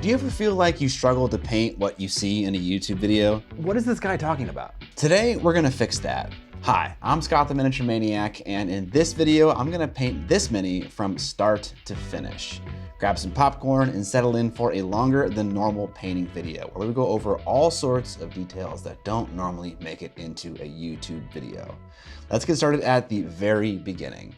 Do you ever feel like you struggle to paint what you see in a YouTube video? What is this guy talking about? Today, we're gonna fix that. Hi, I'm Scott the Miniature Maniac, and in this video, I'm gonna paint this mini from start to finish. Grab some popcorn and settle in for a longer than normal painting video, where we go over all sorts of details that don't normally make it into a YouTube video. Let's get started at the very beginning.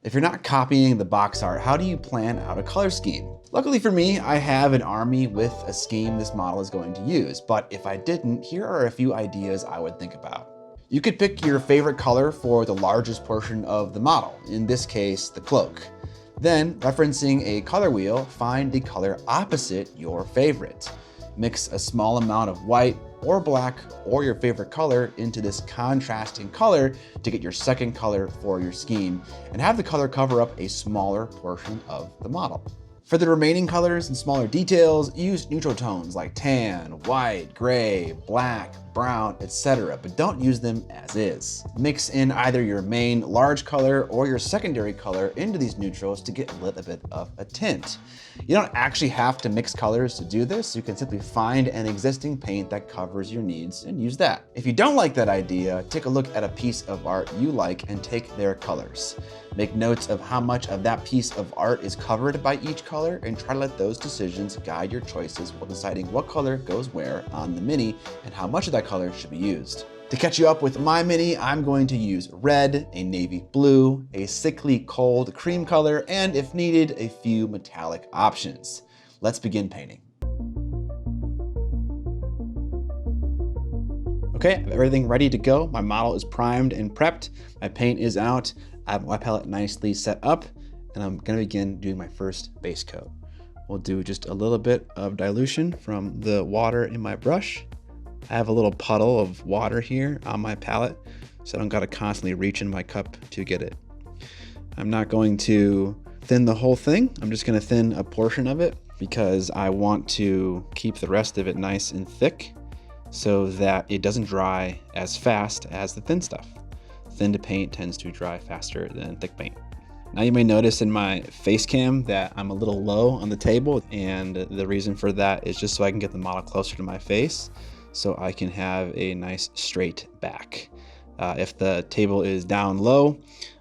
If you're not copying the box art, how do you plan out a color scheme? Luckily for me, I have an army with a scheme this model is going to use, but if I didn't, here are a few ideas I would think about. You could pick your favorite color for the largest portion of the model, in this case, the cloak. Then, referencing a color wheel, find the color opposite your favorite. Mix a small amount of white or black or your favorite color into this contrasting color to get your second color for your scheme, and have the color cover up a smaller portion of the model. For the remaining colors and smaller details, use neutral tones like tan, white, gray, black, brown, etc., but don't use them as is. Mix in either your main large color or your secondary color into these neutrals to get a little bit of a tint. You don't actually have to mix colors to do this. You can simply find an existing paint that covers your needs and use that. If you don't like that idea, take a look at a piece of art you like and take their colors. Make notes of how much of that piece of art is covered by each color and try to let those decisions guide your choices while deciding what color goes where on the mini and how much of that color should be used. To catch you up with my mini, I'm going to use red, a navy blue, a sickly cold cream color, and if needed, a few metallic options. Let's begin painting. Okay, I have everything ready to go. My model is primed and prepped. My paint is out. I have my palette nicely set up, and I'm gonna begin doing my first base coat. We'll do just a little bit of dilution from the water in my brush. I have a little puddle of water here on my palette, so I don't gotta constantly reach in my cup to get it. I'm not going to thin the whole thing. I'm just gonna thin a portion of it because I want to keep the rest of it nice and thick so that it doesn't dry as fast as the thin stuff. Thin to paint tends to dry faster than thick paint. Now you may notice in my face cam that I'm a little low on the table, and the reason for that is just so I can get the model closer to my face so I can have a nice straight back. If the table is down low,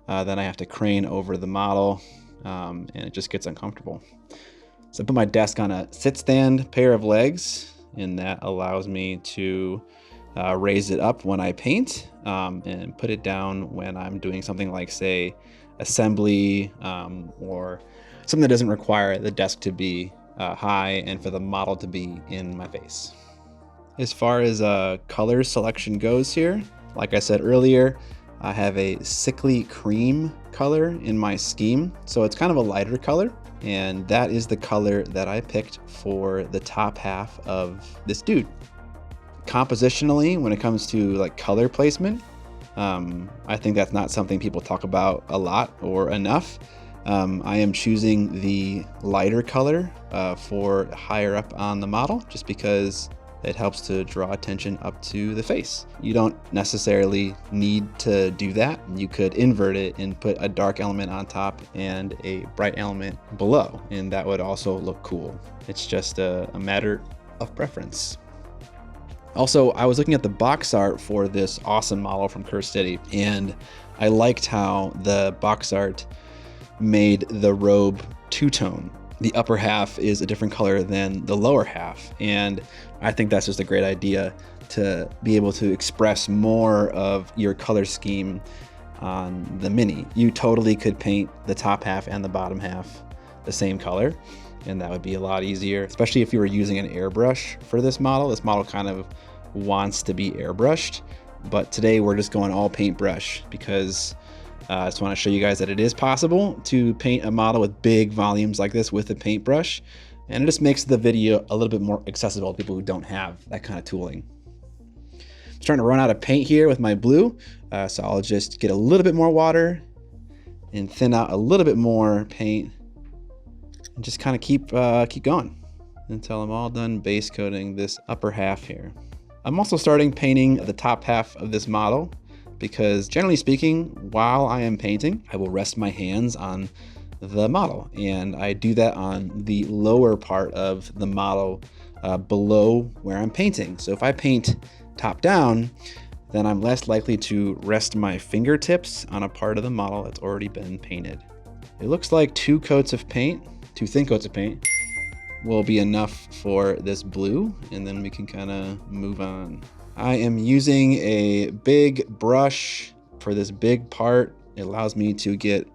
then I have to crane over the model and it just gets uncomfortable. So I put my desk on a sit stand pair of legs, and that allows me to raise it up when I paint and put it down when I'm doing something like, say, assembly or something that doesn't require the desk to be high and for the model to be in my face. As far as color selection goes here, like I said earlier, I have a sickly cream color in my scheme, so it's kind of a lighter color, and that is the color that I picked for the top half of this dude. Compositionally, when it comes to like color placement, I think that's not something people talk about a lot or enough. I am choosing the lighter color for higher up on the model just because it helps to draw attention up to the face. You don't necessarily need to do that. You could invert it and put a dark element on top and a bright element below, and that would also look cool. It's just a matter of preference. Also, I was looking at the box art for this awesome model from Curse City, and I liked how the box art made the robe two-tone. The upper half is a different color than the lower half, and I think that's just a great idea to be able to express more of your color scheme on the mini. You totally could paint the top half and the bottom half the same color, and that would be a lot easier, especially if you were using an airbrush for this model. This model kind of wants to be airbrushed, but today we're just going all paintbrush because I just want to show you guys that it is possible to paint a model with big volumes like this with a paintbrush, and it just makes the video a little bit more accessible to people who don't have that kind of tooling. I'm starting to run out of paint here with my blue, so I'll just get a little bit more water and thin out a little bit more paint and just kind of keep going until I'm all done base coating this upper half here. I'm also starting painting the top half of this model because generally speaking, while I am painting, I will rest my hands on the model. And I do that on the lower part of the model below where I'm painting. So if I paint top down, then I'm less likely to rest my fingertips on a part of the model that's already been painted. It looks like 2 coats of paint, 2 thin coats of paint, will be enough for this blue, and then we can kind of move on. I am using a big brush for this big part. It allows me to get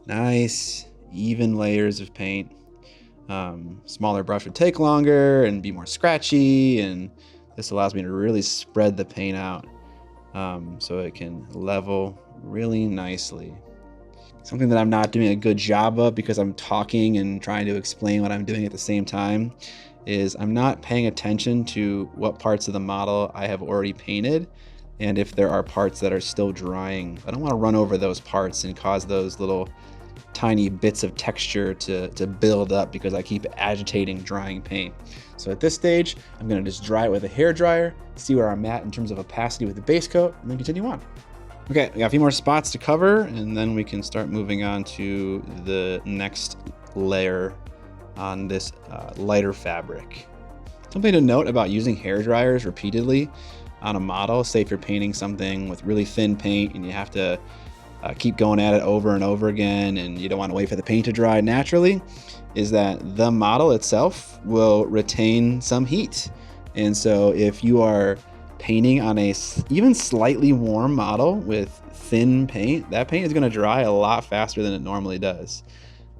nice, even layers of paint. Smaller brush would take longer and be more scratchy, and this allows me to really spread the paint out so it can level really nicely. Something that I'm not doing a good job of because I'm talking and trying to explain what I'm doing at the same time is I'm not paying attention to what parts of the model I have already painted, and if there are parts that are still drying. I don't want to run over those parts and cause those little tiny bits of texture to build up because I keep agitating drying paint. So at this stage, I'm going to just dry it with a hair dryer, see where I'm at in terms of opacity with the base coat, and then continue on. Okay, we got a few more spots to cover, and then we can start moving on to the next layer on this lighter fabric. Something to note about using hair dryers repeatedly on a model, say if you're painting something with really thin paint and you have to keep going at it over and over again and you don't want to wait for the paint to dry naturally, is that the model itself will retain some heat. And so if you are painting on a even slightly warm model with thin paint, that paint is going to dry a lot faster than it normally does.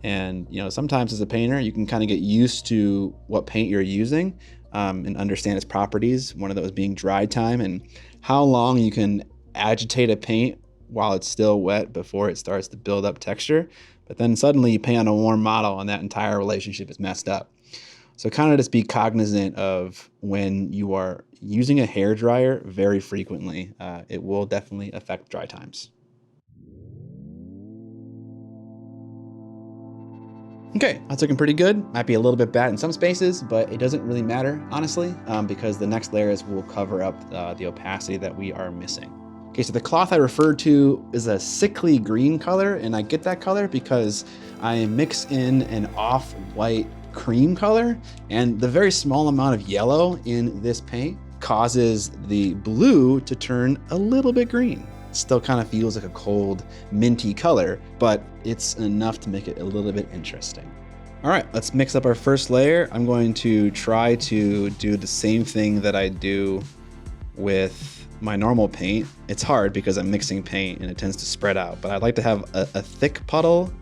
And you know, sometimes as a painter, you can kind of get used to what paint you're using and understand its properties, one of those being dry time and how long you can agitate a paint while it's still wet before it starts to build up texture. But then suddenly you paint on a warm model and that entire relationship is messed up. So kind of just be cognizant of when you are using a hair dryer very frequently. It will definitely affect dry times. Okay, that's looking pretty good. Might be a little bit bad in some spaces, but it doesn't really matter, honestly, because the next layers will cover up the opacity that we are missing. Okay, so the cloth I referred to is a sickly green color, and I get that color because I mix in an off-white cream color, and the very small amount of yellow in this paint causes the blue to turn a little bit green. It still kind of feels like a cold, minty color, but it's enough to make it a little bit interesting. All right, let's mix up our first layer. I'm going to try to do the same thing that I do with my normal paint. It's hard because I'm mixing paint and it tends to spread out, but I'd like to have a thick puddle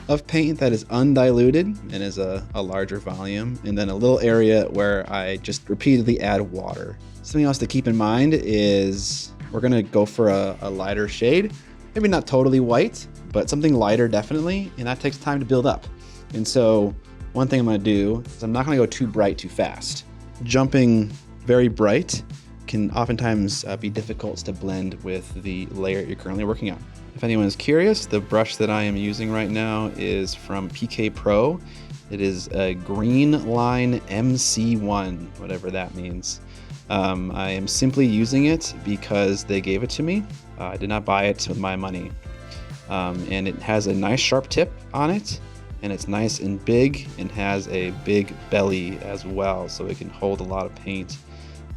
of paint that is undiluted and is a larger volume, and then a little area where I just repeatedly add water. Something else to keep in mind is we're gonna go for a lighter shade, maybe not totally white, but something lighter definitely, and that takes time to build up. And so one thing I'm gonna do is I'm not gonna go too bright too fast. Jumping very bright can oftentimes be difficult to blend with the layer you're currently working on. If anyone is curious, the brush that I am using right now is from PK Pro. It is a Green Line MC1, whatever that means. I am simply using it because they gave it to me. I did not buy it with my money. And it has a nice sharp tip on it, and it's nice and big and has a big belly as well, so it can hold a lot of paint.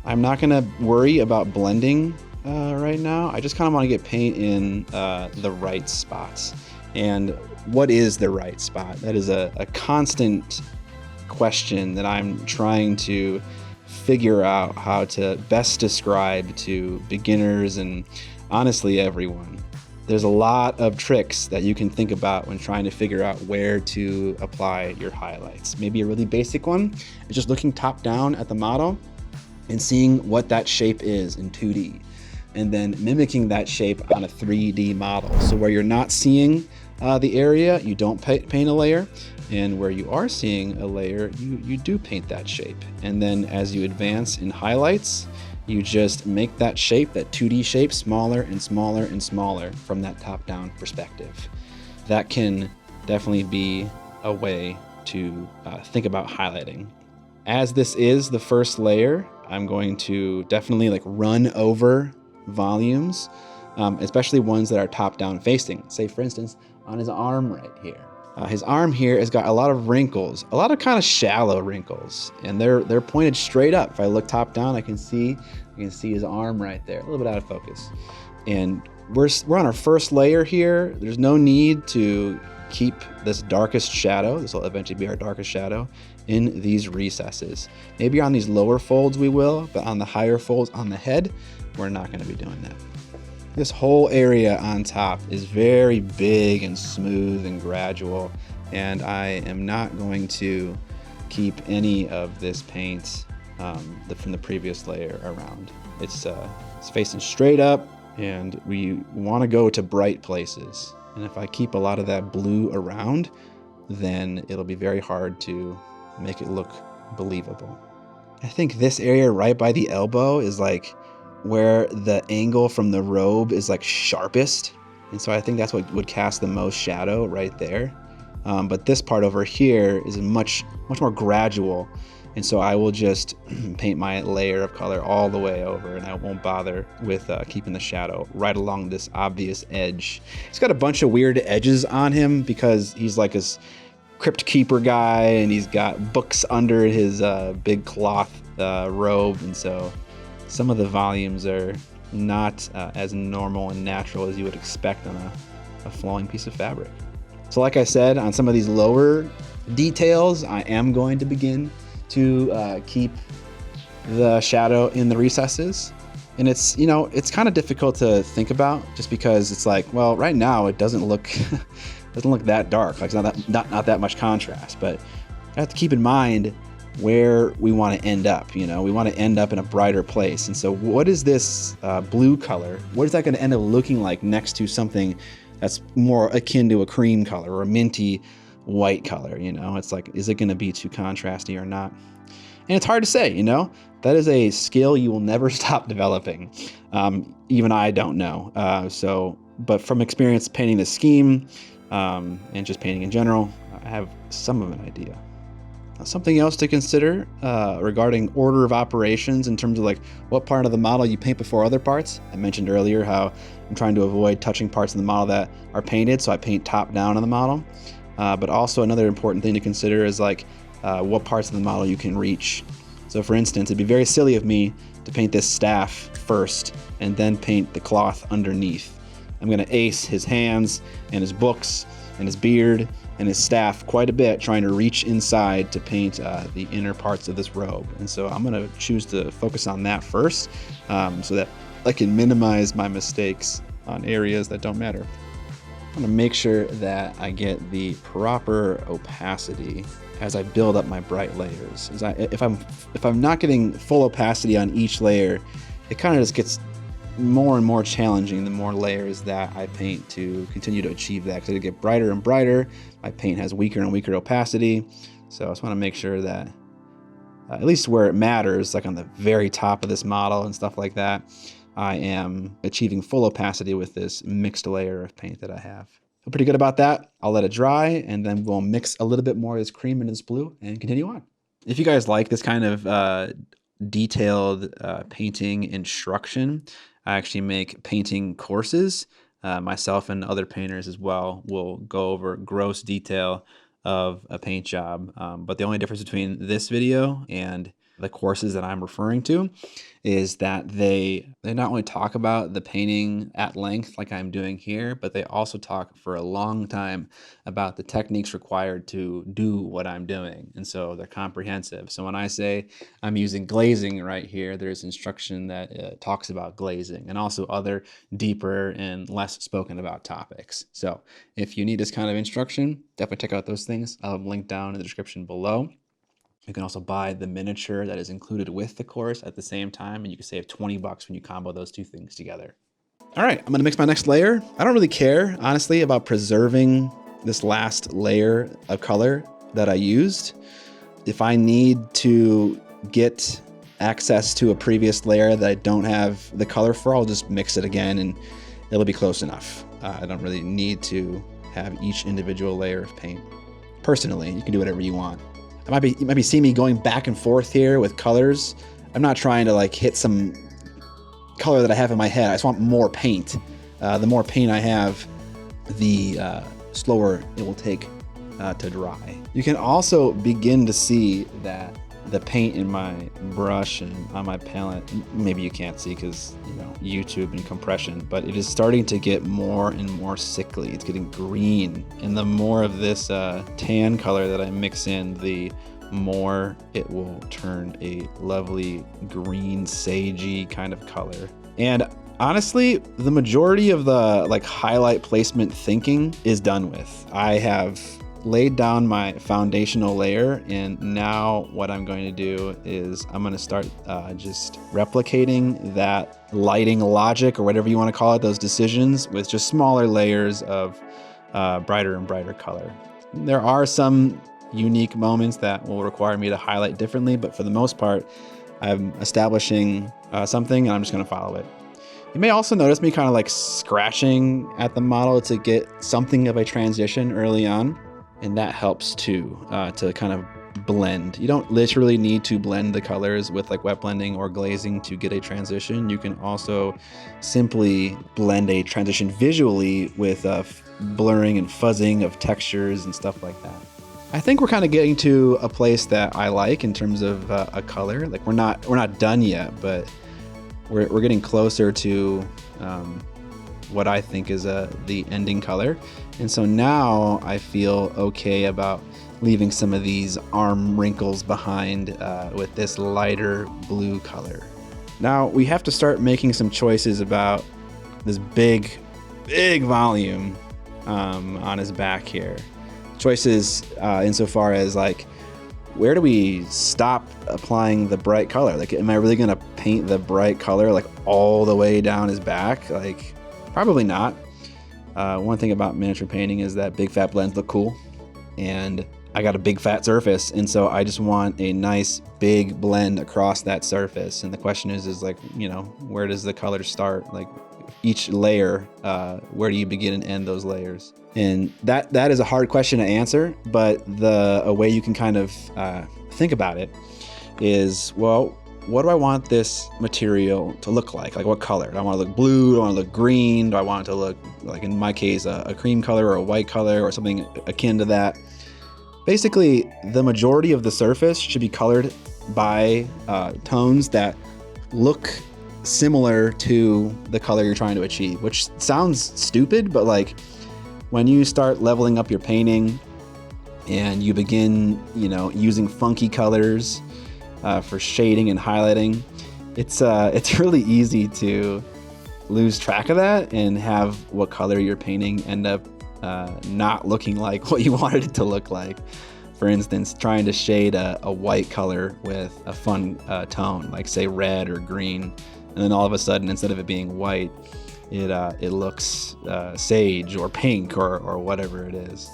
I'm not gonna worry about blending right now. I just kind of want to get paint in the right spots. And what is the right spot? That is a constant question that I'm trying to figure out how to best describe to beginners and honestly everyone. There's a lot of tricks that you can think about when trying to figure out where to apply your highlights. Maybe a really basic one is just looking top down at the model and seeing what that shape is in 2D, and then mimicking that shape on a 3D model. So where you're not seeing the area, you don't paint a layer, and where you are seeing a layer, you do paint that shape. And then as you advance in highlights, you just make that shape, that 2D shape, smaller and smaller and smaller from that top-down perspective. That can definitely be a way to think about highlighting. As this is the first layer, I'm going to definitely run over volumes, especially ones that are top-down facing. Say, for instance, on his arm right here. His arm here has got a lot of wrinkles, a lot of kind of shallow wrinkles, and they're pointed straight up. If I look top down, I can see his arm right there, a little bit out of focus. And we're on our first layer here. There's no need to keep this darkest shadow. This will eventually be our darkest shadow in these recesses. Maybe on these lower folds we will, but on the higher folds on the head, we're not going to be doing that. This whole area on top is very big and smooth and gradual, and I am not going to keep any of this paint from the previous layer around. It's facing straight up, and we want to go to bright places. And if I keep a lot of that blue around, then it'll be very hard to make it look believable. I think this area right by the elbow is like where the angle from the robe is like sharpest. And so I think that's what would cast the most shadow right there. But this part over here is much more gradual. And so I will just paint my layer of color all the way over, and I won't bother with keeping the shadow right along this obvious edge. He's got a bunch of weird edges on him because he's like this crypt keeper guy, and he's got books under his big cloth robe. And so some of the volumes are not as normal and natural as you would expect on a flowing piece of fabric. So like I said, on some of these lower details, I am going to begin to keep the shadow in the recesses. And it's, you know, it's kind of difficult to think about just because it's like, well, right now it doesn't look that dark. Like it's not that much contrast, but I have to keep in mind where we want to end up. You know, we want to end up in a brighter place. And so what is this blue color? What is that going to end up looking like next to something that's more akin to a cream color or a minty white color? You know, it's like, is it going to be too contrasty or not? And it's hard to say, you know. That is a skill you will never stop developing. Even I don't know. But from experience painting this scheme and just painting in general, I have some of an idea. Something else to consider regarding order of operations in terms of like what part of the model you paint before other parts. I mentioned earlier how I'm trying to avoid touching parts of the model that are painted, so I paint top down on the model. But also another important thing to consider is like what parts of the model you can reach. So for instance, it'd be very silly of me to paint this staff first and then paint the cloth underneath. I'm gonna ace his hands and his books and his beard and his staff quite a bit, trying to reach inside to paint the inner parts of this robe. And so I'm gonna choose to focus on that first so that I can minimize my mistakes on areas that don't matter. I'm gonna make sure that I get the proper opacity as I build up my bright layers. If I'm not getting full opacity on each layer, it kind of just gets more and more challenging the more layers that I paint to continue to achieve that. Because it'll get brighter and brighter, my paint has weaker and weaker opacity. So I just want to make sure that at least where it matters, like on the very top of this model and stuff like that, I am achieving full opacity with this mixed layer of paint that I have. I'm pretty good about that. I'll let it dry, and then we'll mix a little bit more of this cream into this blue and continue on. If you guys like this kind of detailed painting instruction, I actually make painting courses. Myself and other painters as well will go over gross detail of a paint job. But the only difference between this video and the courses that I'm referring to is that they not only talk about the painting at length like I'm doing here, but they also talk for a long time about the techniques required to do what I'm doing. And so they're comprehensive. So when I say I'm using glazing right here, there's instruction that talks about glazing and also other deeper and less spoken about topics. So if you need this kind of instruction, definitely check out those things. I'll have a link down in the description below. You can also buy the miniature that is included with the course at the same time, and you can save 20 bucks when you combo those two things together. All right, I'm gonna mix my next layer. I don't really care, honestly, about preserving this last layer of color that I used. If I need to get access to a previous layer that I don't have the color for, I'll just mix it again and it'll be close enough. I don't really need to have each individual layer of paint. Personally, you can do whatever you want. You might be seeing me going back and forth here with colors. I'm not trying to like hit some color that I have in my head. I just want more paint. The more paint I have, the slower it will take to dry. You can also begin to see that the paint in my brush and on my palette, maybe you can't see because, you know, YouTube and compression, but it is starting to get more and more sickly. It's getting green, and the more of this tan color that I mix in, the more it will turn a lovely green sagey kind of color. And honestly, the majority of the like highlight placement thinking is done with. I have laid down my foundational layer, and now what I'm going to do is I'm going to start just replicating that lighting logic, or whatever you want to call it, those decisions, with just smaller layers of brighter and brighter color. There are some unique moments that will require me to highlight differently, but for the most part, I'm establishing something and I'm just going to follow it. You may also notice me kind of like scratching at the model to get something of a transition early on. And that helps too, to kind of blend. You don't literally need to blend the colors with like wet blending or glazing to get a transition. You can also simply blend a transition visually with blurring and fuzzing of textures and stuff like that. I think we're kind of getting to a place that I like in terms of a color. Like we're not done yet, but we're getting closer to what I think is the ending color. And so now I feel okay about leaving some of these arm wrinkles behind with this lighter blue color. Now we have to start making some choices about this big volume on his back here. Choices insofar as like, where do we stop applying the bright color? Like, am I really gonna paint the bright color like all the way down his back? Like, probably not. One thing about miniature painting is that big fat blends look cool, and I got a big fat surface, and so I just want a nice big blend across that surface. And the question is like, you know, where does the color start? Like each layer, where do you begin and end those layers? And that is a hard question to answer, but a way you can kind of think about it is, well, what do I want this material to look like? Like what color? Do I want it to look blue? Do I want it to look green? Do I want it to look, like in my case, a cream color or a white color or something akin to that? Basically, the majority of the surface should be colored by tones that look similar to the color you're trying to achieve, which sounds stupid, but like when you start leveling up your painting and you begin, you know, using funky colors for shading and highlighting, it's really easy to lose track of that and have what color you're painting end up not looking like what you wanted it to look like. For instance, trying to shade a white color with a fun tone, like say red or green, and then all of a sudden, instead of it being white, it looks sage or pink or whatever it is.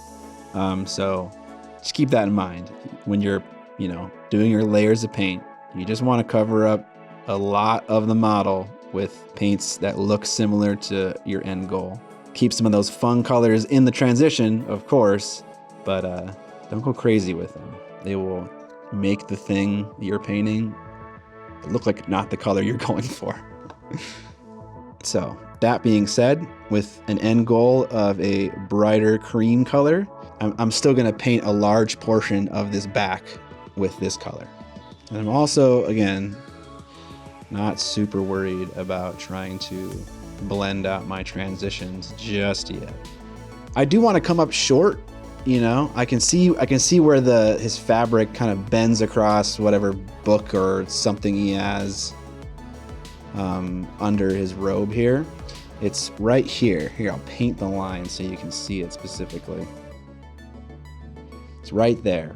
So just keep that in mind when you're, you know, doing your layers of paint. You just want to cover up a lot of the model with paints that look similar to your end goal. Keep some of those fun colors in the transition, of course, but don't go crazy with them. They will make the thing you're painting look like not the color you're going for. So that being said, with an end goal of a brighter cream color, I'm still going to paint a large portion of this back with this color. And I'm also, again, not super worried about trying to blend out my transitions just yet. I do want to come up short, you know. I can see where his fabric kind of bends across whatever book or something he has under his robe here. It's right here. Here, I'll paint the line so you can see it specifically. It's right there.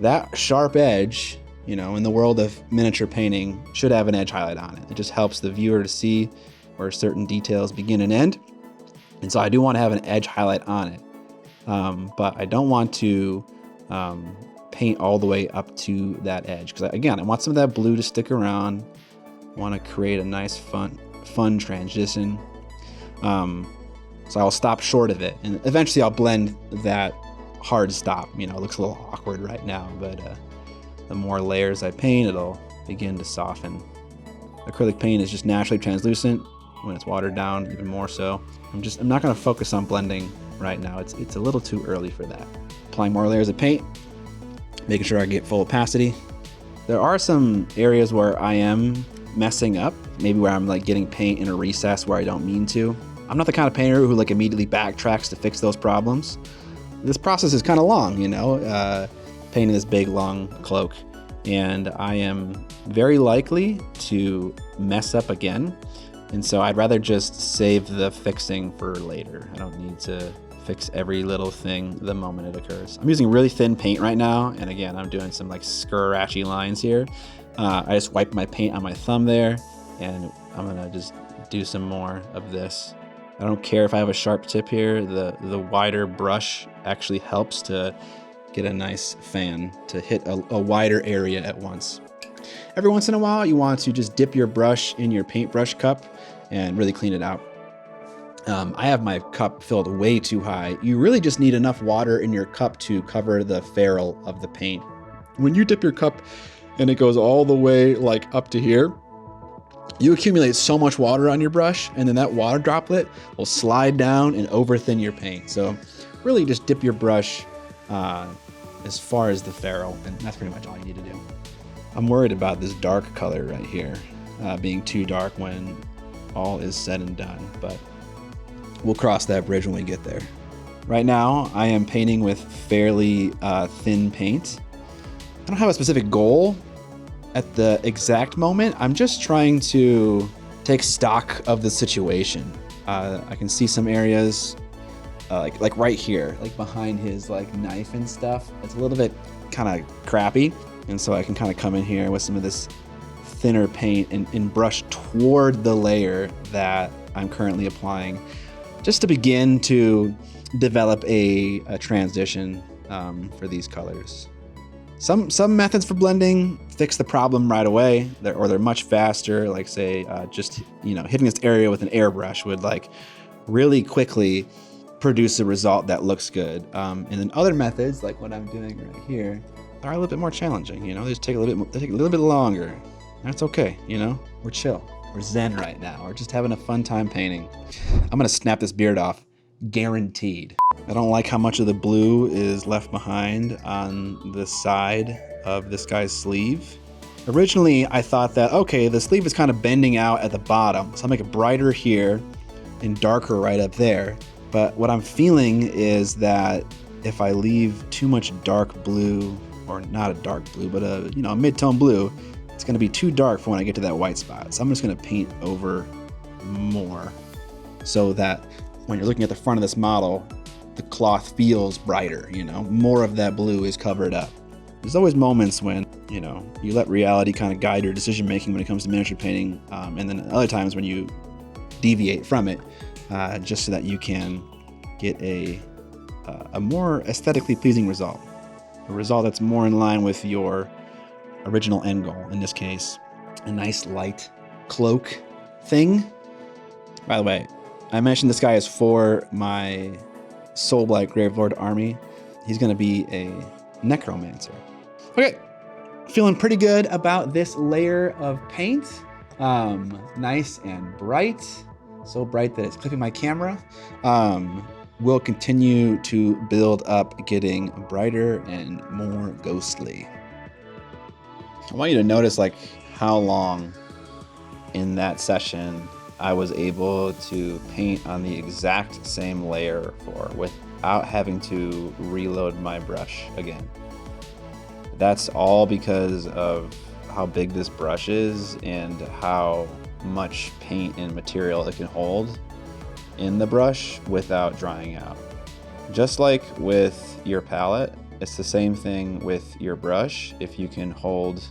That sharp edge, you know, in the world of miniature painting, should have an edge highlight on it. It just helps the viewer to see where certain details begin and end. And so I do want to have an edge highlight on it. But I don't want to paint all the way up to that edge. Because again, I want some of that blue to stick around. I want to create a nice fun transition. So I'll stop short of it. And eventually I'll blend that hard stop. You know, it looks a little awkward right now, but the more layers I paint, it'll begin to soften. Acrylic paint is just naturally translucent. When it's watered down, even more so. I'm not going to focus on blending right now. It's a little too early for that. applying more layers of paint, making sure I get full opacity. There are some areas where I am messing up, maybe where I'm like getting paint in a recess where I don't mean to. I'm not the kind of painter who like immediately backtracks to fix those problems. This process is kind of long, you know, painting this big long cloak, and I am very likely to mess up again. And so I'd rather just save the fixing for later. I don't need to fix every little thing the moment it occurs. I'm using really thin paint right now, and again, I'm doing some like scratchy lines here. I just wiped my paint on my thumb there, and I'm gonna just do some more of this. I don't care if I have a sharp tip here. The wider brush actually helps to get a nice fan to hit a wider area at once. Every once in a while, you want to just dip your brush in your paintbrush cup and really clean it out. I have my cup filled way too high. You really just need enough water in your cup to cover the ferrule of the paint. When you dip your cup and it goes all the way like up to here, you accumulate so much water on your brush, and then that water droplet will slide down and overthin your paint. So really just dip your brush as far as the ferrule, and that's pretty much all you need to do. I'm worried about this dark color right here being too dark when all is said and done, but we'll cross that bridge when we get there. Right now, I am painting with fairly thin paint. I don't have a specific goal at the exact moment. I'm just trying to take stock of the situation. I can see some areas like right here, like behind his like knife and stuff. It's a little bit kind of crappy. And so I can kind of come in here with some of this thinner paint and brush toward the layer that I'm currently applying, just to begin to develop a transition for these colors. Some methods for blending fix the problem right away, or they're much faster. Like say, just hitting this area with an airbrush would like really quickly produce a result that looks good. And then other methods, like what I'm doing right here, are a little bit more challenging. They just take a little bit longer. That's okay. We're chill. We're zen right now. We're just having a fun time painting. I'm gonna snap this beard off, guaranteed. I don't like how much of the blue is left behind on the side of this guy's sleeve. Originally, I thought that, okay, the sleeve is kind of bending out at the bottom, so I'll make it brighter here and darker right up there. But what I'm feeling is that if I leave too much dark blue, or not a dark blue, but a mid-tone blue, it's gonna be too dark for when I get to that white spot. So I'm just gonna paint over more so that when you're looking at the front of this model, the cloth feels brighter, more of that blue is covered up. There's always moments when, you let reality kind of guide your decision making when it comes to miniature painting, and then other times when you deviate from it, just so that you can get a more aesthetically pleasing result. A result that's more in line with your original end goal. In this case, a nice light cloak thing. By the way, I mentioned this guy is for my Soul Blight Gravelord army. He's going to be a necromancer. Okay, feeling pretty good about this layer of paint. Nice and bright. So bright that it's clipping my camera. We'll continue to build up, getting brighter and more ghostly. I want you to notice like how long in that session I was able to paint on the exact same layer for without having to reload my brush again. That's all because of how big this brush is and how much paint and material it can hold in the brush without drying out. Just like with your palette, it's the same thing with your brush. If you can hold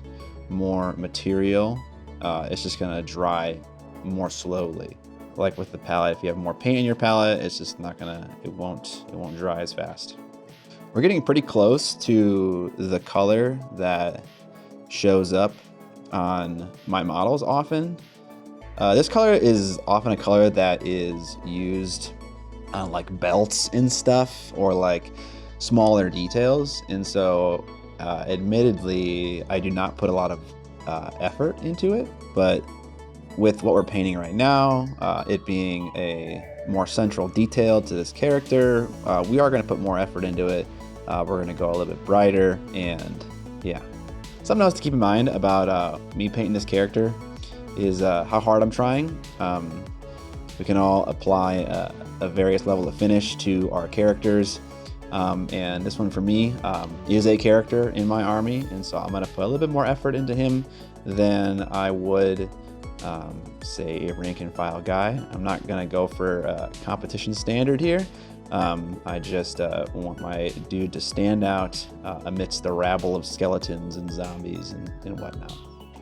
more material, it's just gonna dry more slowly. Like with the palette, if you have more paint in your palette, it's just not gonna, it won't dry as fast. We're getting pretty close to the color that shows up on my models often. This color is often a color that is used on like belts and stuff, or like smaller details. And so admittedly, I do not put a lot of effort into it, but with what we're painting right now, it being a more central detail to this character, we are going to put more effort into it We're gonna go a little bit brighter, and yeah. Something else to keep in mind about me painting this character is how hard I'm trying. We can all apply a various level of finish to our characters. And this one for me is a character in my army, and so I'm gonna put a little bit more effort into him than I would say a rank and file guy. I'm not gonna go for competition standard here. I just want my dude to stand out amidst the rabble of skeletons and zombies and whatnot.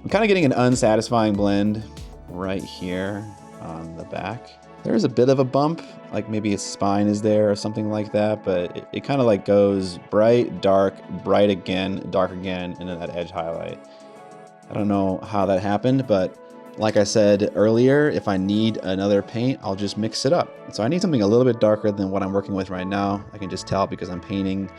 I'm kind of getting an unsatisfying blend right here on the back. There's a bit of a bump, like maybe his spine is there or something like that, but it kind of like goes bright, dark, bright again, dark again, and then that edge highlight. I don't know how that happened, but like I said earlier, if I need another paint, I'll just mix it up. So I need something a little bit darker than what I'm working with right now. I can just tell because I'm painting,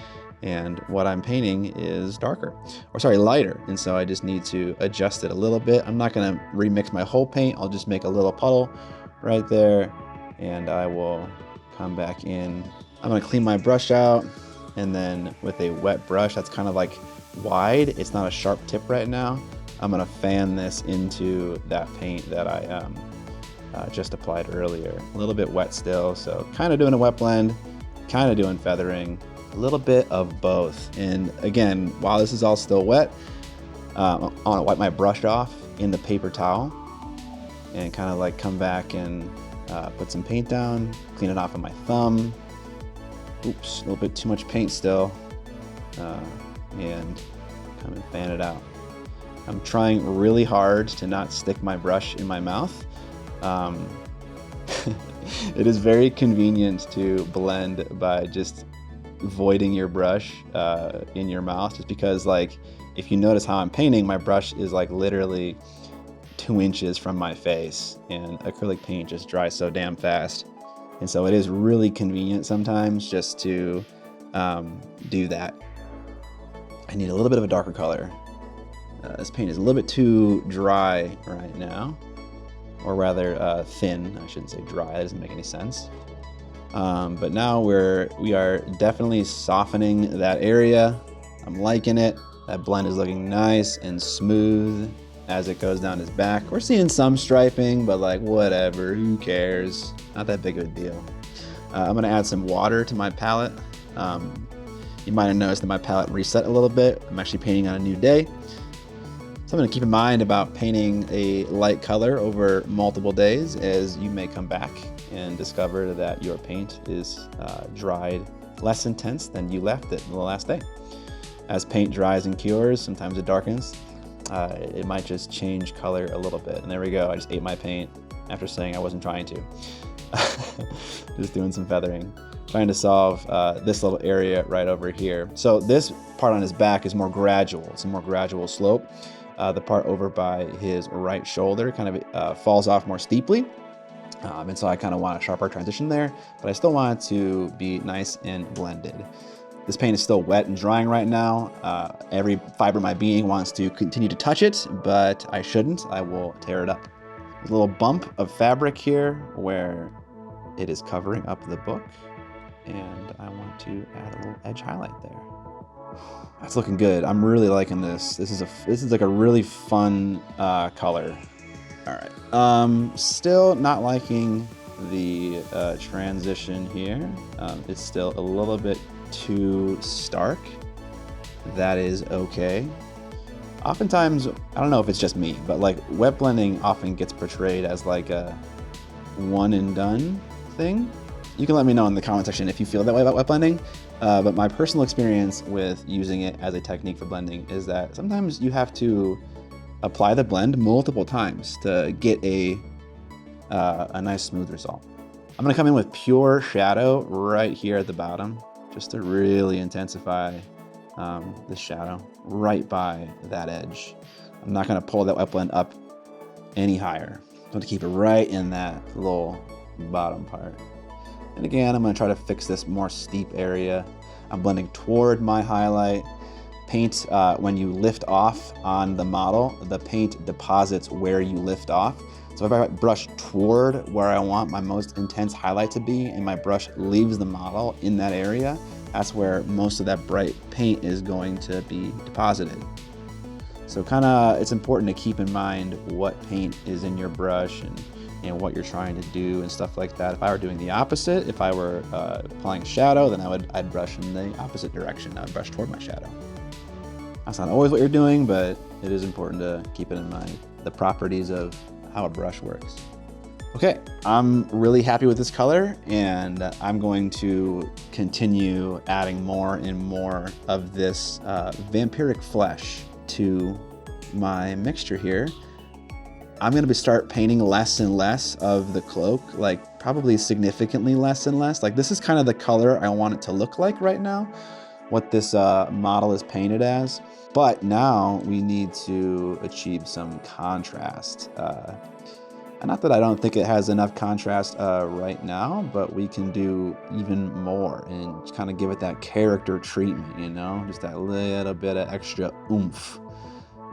and what I'm painting is darker, or sorry, lighter. And so I just need to adjust it a little bit. I'm not gonna remix my whole paint. I'll just make a little puddle right there, and I will come back in. I'm gonna clean my brush out, and then with a wet brush that's kind of like wide, it's not a sharp tip right now, I'm gonna fan this into that paint that I just applied earlier. A little bit wet still, so kind of doing a wet blend, kind of doing feathering, a little bit of both. And again, while this is all still wet, I wanna wipe my brush off in the paper towel and kind of like come back and put some paint down, clean it off with my thumb. Oops, a little bit too much paint still. And come and fan it out. I'm trying really hard to not stick my brush in my mouth. It is very convenient to blend by just voiding your brush in your mouth, just because like, if you notice how I'm painting, my brush is like literally 2 inches from my face, and acrylic paint just dries so damn fast. And so it is really convenient sometimes just to do that. I need a little bit of a darker color. This paint is a little bit too dry right now, or rather thin. I shouldn't say dry, that doesn't make any sense. But now we are definitely softening that area. I'm liking it. That blend is looking nice and smooth as it goes down his back. We're seeing some striping, but like whatever, who cares? Not that big of a deal. I'm gonna add some water to my palette. You might have noticed that my palette reset a little bit. I'm actually painting on a new day. Something to keep in mind about painting a light color over multiple days is you may come back and discover that your paint is dried less intense than you left it the last day. As paint dries and cures, sometimes it darkens. It might just change color a little bit. And there we go, I just ate my paint after saying I wasn't trying to. Just doing some feathering. Trying to solve this little area right over here. So this part on his back is more gradual. It's a more gradual slope. The part over by his right shoulder kind of falls off more steeply. And so I kind of want a sharper transition there, but I still want it to be nice and blended. This paint is still wet and drying right now. Every fiber of my being wants to continue to touch it, but I shouldn't. I will tear it up. A little bump of fabric here where it is covering up the book, and I want to add a little edge highlight there. That's looking good. I'm really liking this. This is like a really fun color. All right. Still not liking the transition here. It's still a little bit too stark. That is okay. Oftentimes, I don't know if it's just me, but like wet blending often gets portrayed as like a one and done thing. You can let me know in the comment section if you feel that way about wet blending. But my personal experience with using it as a technique for blending is that sometimes you have to apply the blend multiple times to get a nice smooth result. I'm gonna come in with pure shadow right here at the bottom, just to really intensify the shadow right by that edge. I'm not gonna pull that wet blend up any higher. I'm gonna keep it right in that little bottom part. And again, I'm gonna try to fix this more steep area. I'm blending toward my highlight. Paint, when you lift off on the model, the paint deposits where you lift off. So if I brush toward where I want my most intense highlight to be, and my brush leaves the model in that area, that's where most of that bright paint is going to be deposited. So it's important to keep in mind what paint is in your brush and what you're trying to do and stuff like that. If I were doing the opposite, if I were applying a shadow, then I'd brush in the opposite direction. I would brush toward my shadow. That's not always what you're doing, but it is important to keep it in mind, the properties of how a brush works. Okay, I'm really happy with this color, and I'm going to continue adding more and more of this vampiric flesh to my mixture here. I'm gonna start painting less and less of the cloak, like probably significantly less and less. Like this is kind of the color I want it to look like right now, what this model is painted as. But now we need to achieve some contrast. Not that I don't think it has enough contrast right now, but we can do even more and kind of give it that character treatment, you know, just that little bit of extra oomph.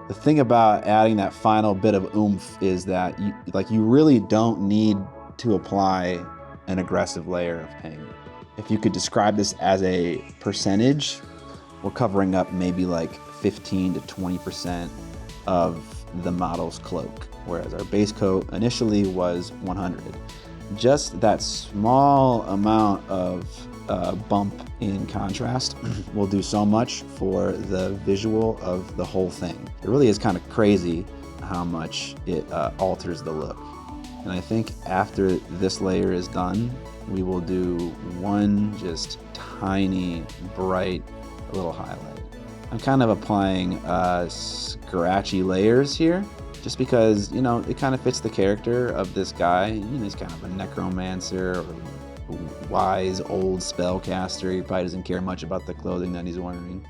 The thing about adding that final bit of oomph is that you really don't need to apply an aggressive layer of paint. If you could describe this as a percentage, we're covering up maybe like 15 to 20% of the model's cloak, whereas our base coat initially was 100. Just that small amount of bump in contrast will do so much for the visual of the whole thing. It really is kind of crazy how much it alters the look. And I think after this layer is done, we will do one just tiny, bright little highlight. I'm kind of applying scratchy layers here, just because, you know, it kind of fits the character of this guy. You know, he's kind of a necromancer or wise old spellcaster. He probably doesn't care much about the clothing that he's wearing.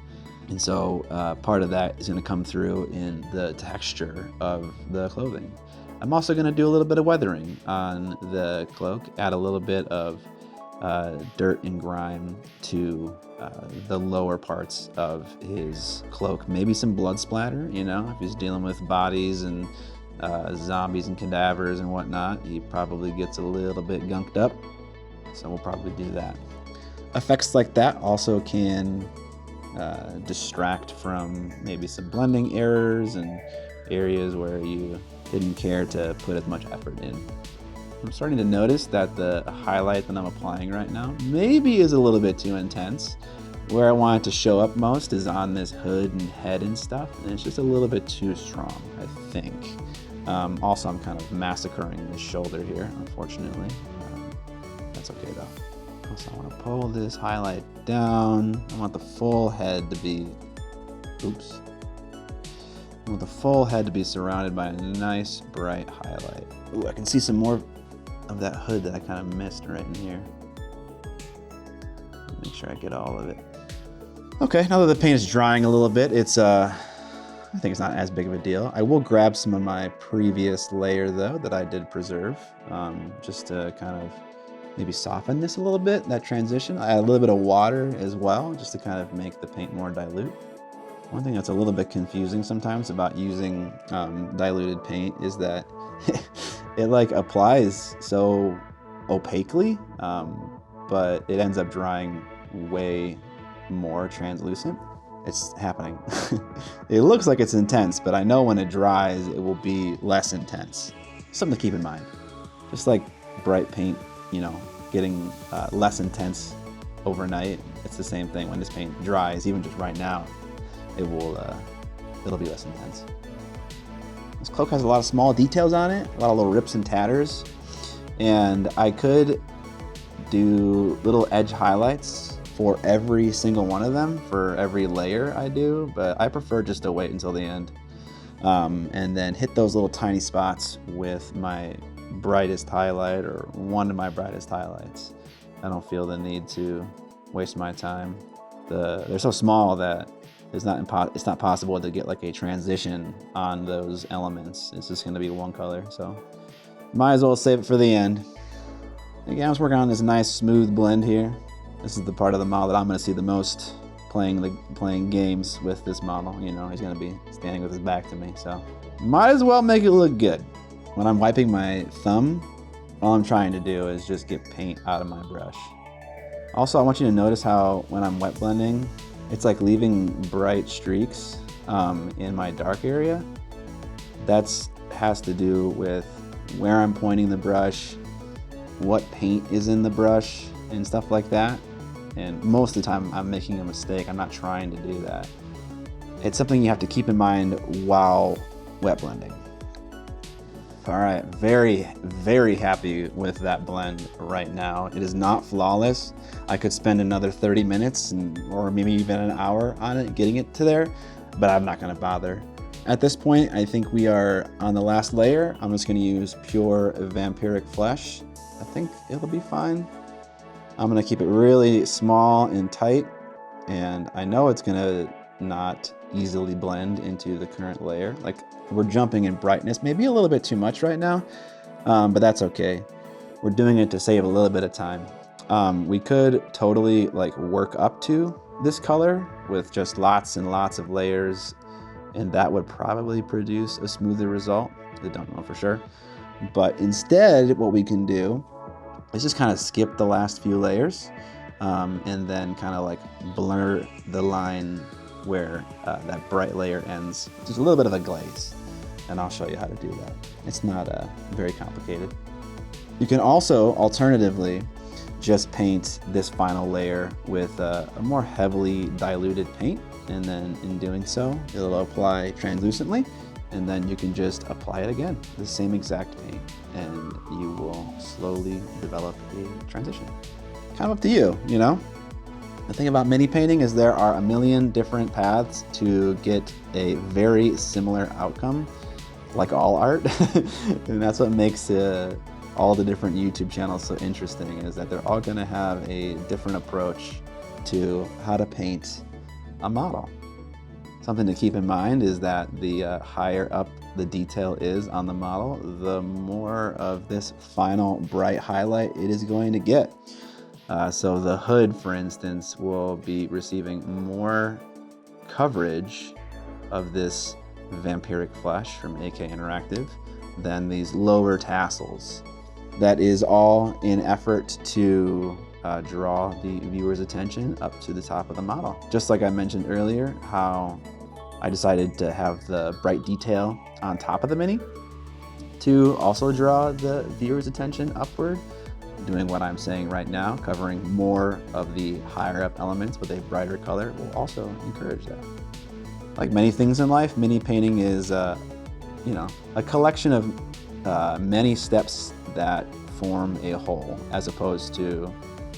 And so part of that is going to come through in the texture of the clothing. I'm also going to do a little bit of weathering on the cloak, add a little bit of dirt and grime to the lower parts of his cloak. Maybe some blood splatter, you know, if he's dealing with bodies and zombies and cadavers and whatnot, he probably gets a little bit gunked up. So we'll probably do that. Effects like that also can distract from maybe some blending errors and areas where you didn't care to put as much effort in. I'm starting to notice that the highlight that I'm applying right now maybe is a little bit too intense. Where I want it to show up most is on this hood and head and stuff, and it's just a little bit too strong, I think. Also, I'm kind of massacring the shoulder here, unfortunately. That's okay though. So I want to pull this highlight down. I want the full head to be, oops. I want the full head to be surrounded by a nice bright highlight. Ooh, I can see some more of that hood that I kind of missed right in here. Make sure I get all of it. Okay, now that the paint is drying a little bit, it's I think it's not as big of a deal. I will grab some of my previous layer though that I did preserve, just to kind of maybe soften this a little bit, that transition. I add a little bit of water as well, just to kind of make the paint more dilute. One thing that's a little bit confusing sometimes about using diluted paint is that it like applies so opaquely, but it ends up drying way more translucent. It's happening. It looks like it's intense, but I know when it dries, it will be less intense. Something to keep in mind. Just like bright paint, you know, getting less intense overnight, it's the same thing. When this paint dries, even just right now, it'll be less intense. This cloak has a lot of small details on it, a lot of little rips and tatters, and I could do little edge highlights for every single one of them, for every layer I do, but I prefer just to wait until the end and then hit those little tiny spots with my brightest highlight or one of my brightest highlights. I don't feel the need to waste my time. They're so small that it's not possible to get like a transition on those elements. It's just going to be one color, so might as well save it for the end. Again, I was working on this nice smooth blend here. This is the part of the model that I'm going to see the most playing games with this model. You know, he's going to be standing with his back to me, so might as well make it look good. When I'm wiping my thumb, all I'm trying to do is just get paint out of my brush. Also, I want you to notice how when I'm wet blending, it's like leaving bright streaks in my dark area. That's has to do with where I'm pointing the brush, what paint is in the brush, and stuff like that. And most of the time I'm making a mistake. I'm not trying to do that. It's something you have to keep in mind while wet blending. All right, very, very happy with that blend right now. It is not flawless. I could spend another 30 minutes or maybe even an hour on it, getting it to there, but I'm not gonna bother. At this point, I think we are on the last layer. I'm just gonna use pure vampiric flesh. I think it'll be fine. I'm gonna keep it really small and tight, and I know it's gonna not easily blend into the current layer. Like, we're jumping in brightness, maybe a little bit too much right now, but that's okay. We're doing it to save a little bit of time. We could totally like work up to this color with just lots and lots of layers, and that would probably produce a smoother result. I don't know for sure. But instead, what we can do is just kind of skip the last few layers and then kind of like blur the line where that bright layer ends. Just a little bit of a glaze, and I'll show you how to do that. It's not very complicated. You can also alternatively just paint this final layer with a more heavily diluted paint, and then in doing so, it'll apply translucently, and then you can just apply it again, the same exact paint, and you will slowly develop a transition. Kind of up to you, you know? The thing about mini painting is there are a million different paths to get a very similar outcome, like all art. And that's what makes all the different YouTube channels so interesting, is that they're all gonna have a different approach to how to paint a model. Something to keep in mind is that the higher up the detail is on the model, the more of this final bright highlight it is going to get. So the hood, for instance, will be receiving more coverage of this vampiric flesh from AK Interactive than these lower tassels. That is all in effort to draw the viewer's attention up to the top of the model. Just like I mentioned earlier, how I decided to have the bright detail on top of the Mini to also draw the viewer's attention upward. Doing what I'm saying right now, covering more of the higher up elements with a brighter color, will also encourage that. Like many things in life, mini painting is a collection of many steps that form a whole, as opposed to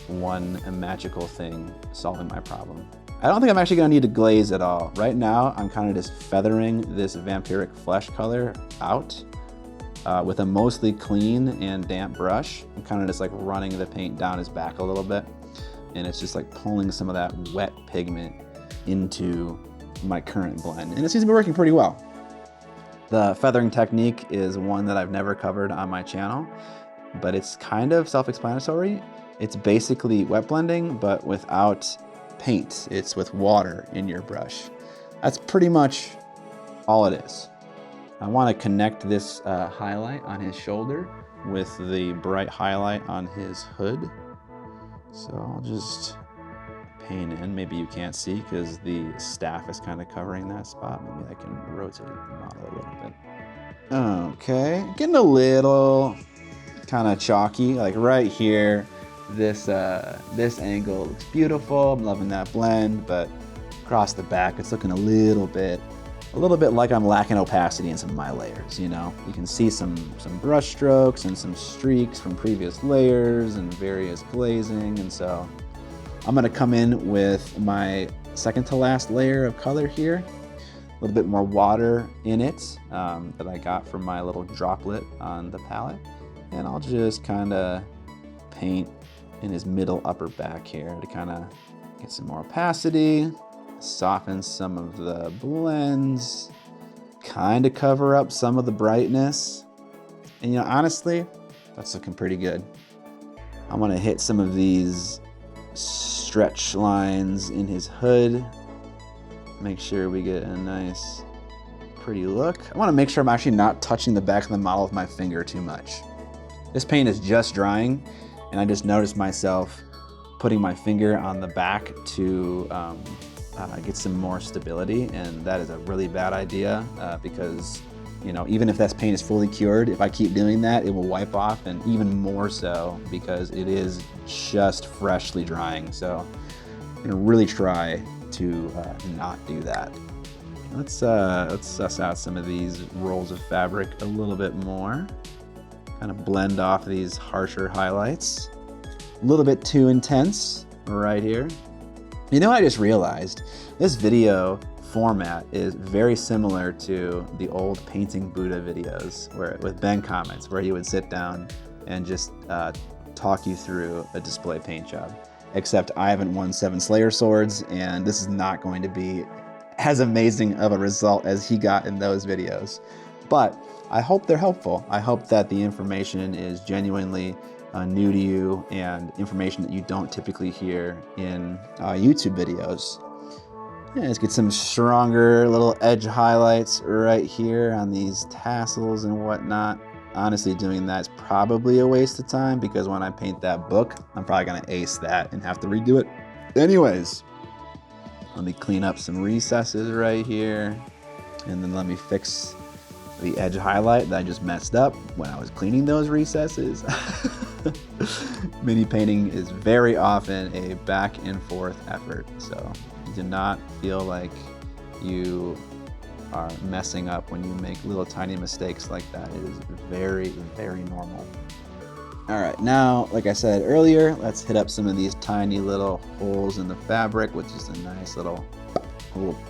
one magical thing solving my problem. I don't think I'm actually gonna need to glaze at all. Right now, I'm kind of just feathering this vampiric flesh color out with a mostly clean and damp brush. I'm kind of just like running the paint down his back a little bit, and it's just like pulling some of that wet pigment into my current blend, and it seems to be working pretty well. The feathering technique is one that I've never covered on my channel, but it's kind of self-explanatory. It's basically wet blending, but without paint. It's with water in your brush. That's pretty much all it is. I want to connect this highlight on his shoulder with the bright highlight on his hood. So I'll just paint in. Maybe you can't see because the staff is kind of covering that spot. Maybe I can rotate the model a little bit. Okay, getting a little kind of chalky, like right here. This angle looks beautiful. I'm loving that blend, but across the back, it's looking a little bit like I'm lacking opacity in some of my layers, you know? You can see some brush strokes and some streaks from previous layers and various glazing, and so I'm gonna come in with my second to last layer of color here, a little bit more water in it that I got from my little droplet on the palette, and I'll just kind of paint in his middle upper back here to kind of get some more opacity, soften some of the blends, kind of cover up some of the brightness. And you know, honestly, that's looking pretty good. I'm gonna hit some of these stretch lines in his hood. Make sure we get a nice, pretty look. I wanna make sure I'm actually not touching the back of the model with my finger too much. This paint is just drying, and I just noticed myself putting my finger on the back to get some more stability, and that is a really bad idea because, you know, even if that paint is fully cured, if I keep doing that, it will wipe off, and even more so because it is just freshly drying. So I'm gonna really try to not do that. Let's suss out some of these rolls of fabric a little bit more. Kind of blend off these harsher highlights. A little bit too intense right here. You know, I just realized this video format is very similar to the old Painting Buddha videos with Ben Comments, where he would sit down and just talk you through a display paint job. Except I haven't won 7 Slayer swords, and this is not going to be as amazing of a result as he got in those videos. But I hope they're helpful. I hope that the information is genuinely new to you and information that you don't typically hear in YouTube videos. Yeah, let's get some stronger little edge highlights right here on these tassels and whatnot. Honestly, doing that is probably a waste of time because when I paint that book, I'm probably gonna ace that and have to redo it. Anyways, let me clean up some recesses right here, and then let me fix the edge highlight that I just messed up when I was cleaning those recesses. Mini painting is very often a back and forth effort, so do not feel like you are messing up when you make little tiny mistakes like that. It is very, very normal. All right, now, like I said earlier, let's hit up some of these tiny little holes in the fabric, which is a nice little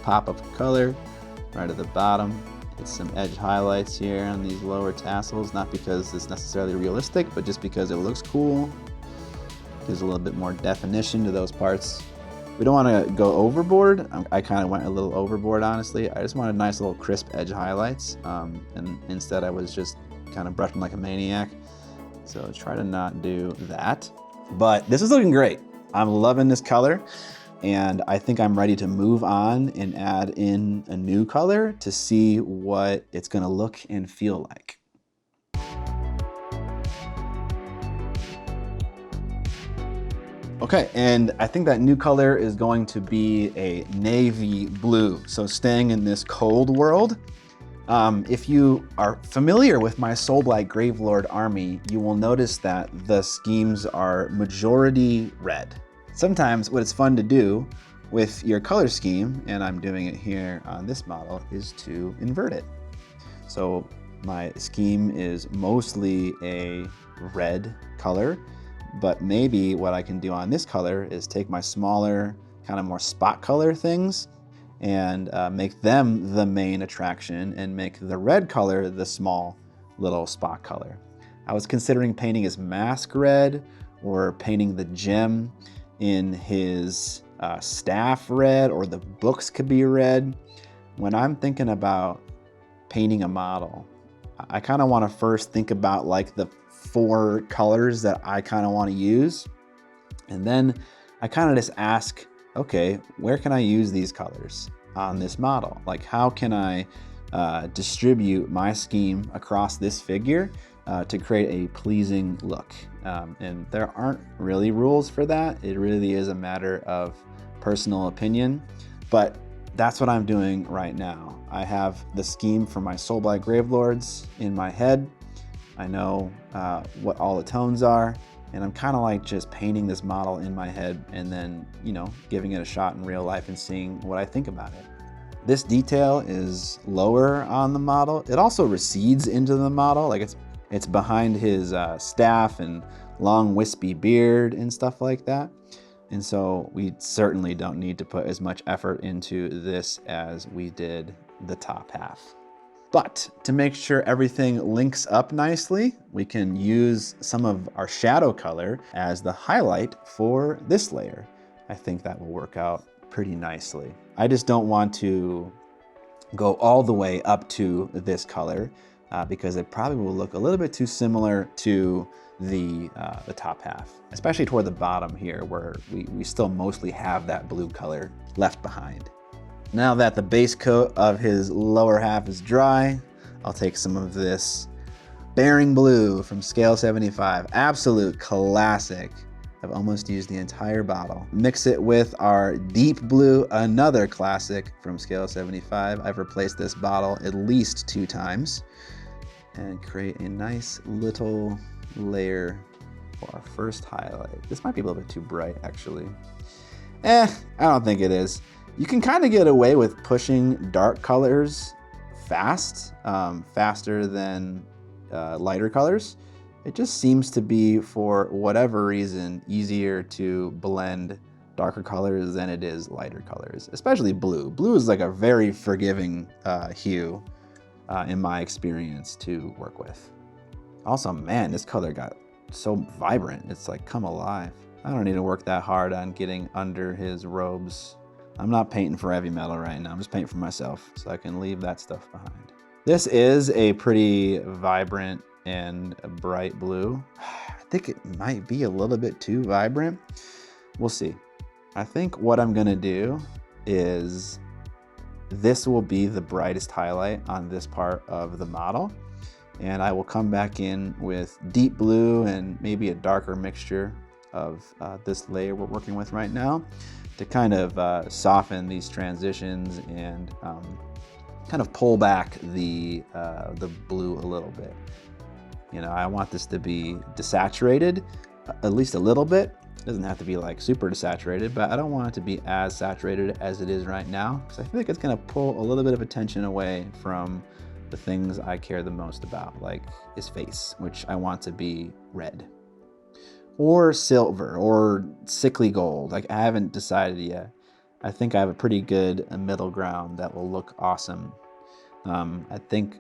pop of color right at the bottom. Get some edge highlights here on these lower tassels, not because it's necessarily realistic, but just because it looks cool. Gives a little bit more definition to those parts. We don't want to go overboard. I kind of went a little overboard, honestly. I just wanted nice little crisp edge highlights, and instead I was just kind of brushing like a maniac. So try to not do that. But this is looking great. I'm loving this color, and I think I'm ready to move on and add in a new color to see what it's gonna look and feel like. Okay, and I think that new color is going to be a navy blue. So staying in this cold world, if you are familiar with my Soulblight Gravelord army, you will notice that the schemes are majority red. Sometimes what is fun to do with your color scheme, and I'm doing it here on this model, is to invert it. So my scheme is mostly a red color, but maybe what I can do on this color is take my smaller, kind of more spot color things and make them the main attraction and make the red color the small little spot color. I was considering painting his mask red or painting the gem in his staff red, or the books could be red. When I'm thinking about painting a model, I kind of want to first think about like the 4 colors that I kind of want to use. And then I kind of just ask, okay, where can I use these colors on this model? Like, how can I distribute my scheme across this figure to create a pleasing look? And there aren't really rules for that. It really is a matter of personal opinion, but that's what I'm doing right now. I have the scheme for my Soulblight Gravelords in my head. I know what all the tones are, and I'm kind of like just painting this model in my head and then, you know, giving it a shot in real life and seeing what I think about it. This detail is lower on the model. It also recedes into the model, like it's behind his staff and long wispy beard and stuff like that. And so we certainly don't need to put as much effort into this as we did the top half. But to make sure everything links up nicely, we can use some of our shadow color as the highlight for this layer. I think that will work out pretty nicely. I just don't want to go all the way up to this color because it probably will look a little bit too similar to the top half, especially toward the bottom here where we still mostly have that blue color left behind. Now that the base coat of his lower half is dry, I'll take some of this Bearing Blue from Scale 75. Absolute classic I've almost used the entire bottle. Mix it with our deep blue, another classic from Scale 75. I've replaced this bottle at least 2 times. And create a nice little layer for our first highlight. This might be a little bit too bright, actually. I don't think it is. You can kind of get away with pushing dark colors fast, faster than lighter colors. It just seems to be, for whatever reason, easier to blend darker colors than it is lighter colors, especially blue. Blue is like a very forgiving hue in my experience to work with. Also, man, this color got so vibrant. It's like come alive. I don't need to work that hard on getting under his robes. I'm not painting for heavy metal right now. I'm just painting for myself, so I can leave that stuff behind. This is a pretty vibrant and bright blue. I think it might be a little bit too vibrant. We'll see. I think what I'm gonna do is this will be the brightest highlight on this part of the model. And I will come back in with deep blue and maybe a darker mixture of this layer we're working with right now to kind of soften these transitions and kind of pull back the blue a little bit. You know, I want this to be desaturated at least a little bit. It doesn't have to be like super desaturated, but I don't want it to be as saturated as it is right now, because I feel like it's gonna pull a little bit of attention away from the things I care the most about, like his face, which I want to be red or silver or sickly gold. Like, I haven't decided yet. I think I have a pretty good middle ground that will look awesome. I think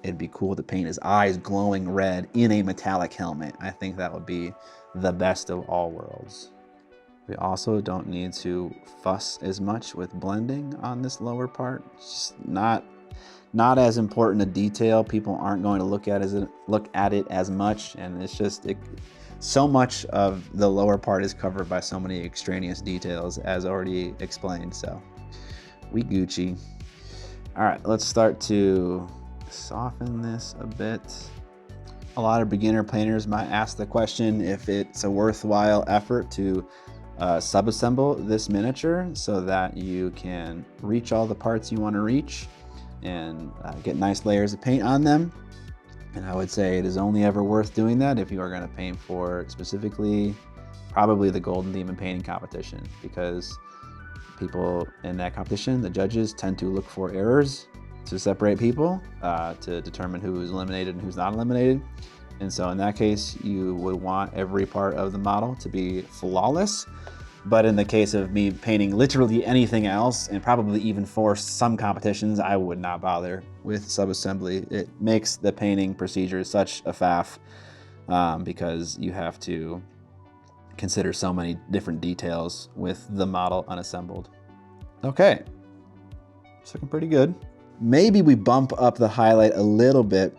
it'd be cool to paint his eyes glowing red in a metallic helmet. I think that would be the best of all worlds. We also don't need to fuss as much with blending on this lower part. It's just not as important a detail. People aren't going to look at it as much, and it's just so much of the lower part is covered by so many extraneous details, as already explained. So we Gucci. All right, let's start to soften this a bit. A lot of beginner painters might ask the question if it's a worthwhile effort to subassemble this miniature so that you can reach all the parts you want to reach and get nice layers of paint on them. And I would say it is only ever worth doing that if you are going to paint for specifically probably the Golden Demon painting competition, because people in that competition, the judges, tend to look for errors to separate people, to determine who is eliminated and who's not eliminated. And so in that case, you would want every part of the model to be flawless. But in the case of me painting literally anything else, and probably even for some competitions, I would not bother with subassembly. It makes the painting procedure such a faff because you have to consider so many different details with the model unassembled. Okay, it's looking pretty good. Maybe we bump up the highlight a little bit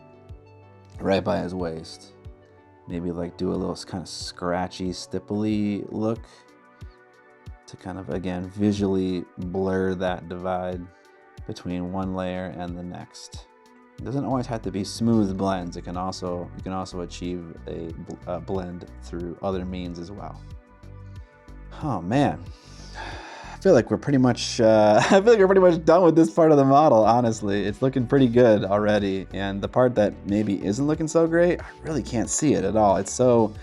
right by his waist. Maybe like do a little kind of scratchy, stipply look to kind of, again, visually blur that divide between one layer and the next. It doesn't always have to be smooth blends. You can also achieve a blend through other means as well. Oh man. I feel like we're pretty much done with this part of the model, honestly. It's looking pretty good already. And the part that maybe isn't looking so great, I really can't see it at all. It's so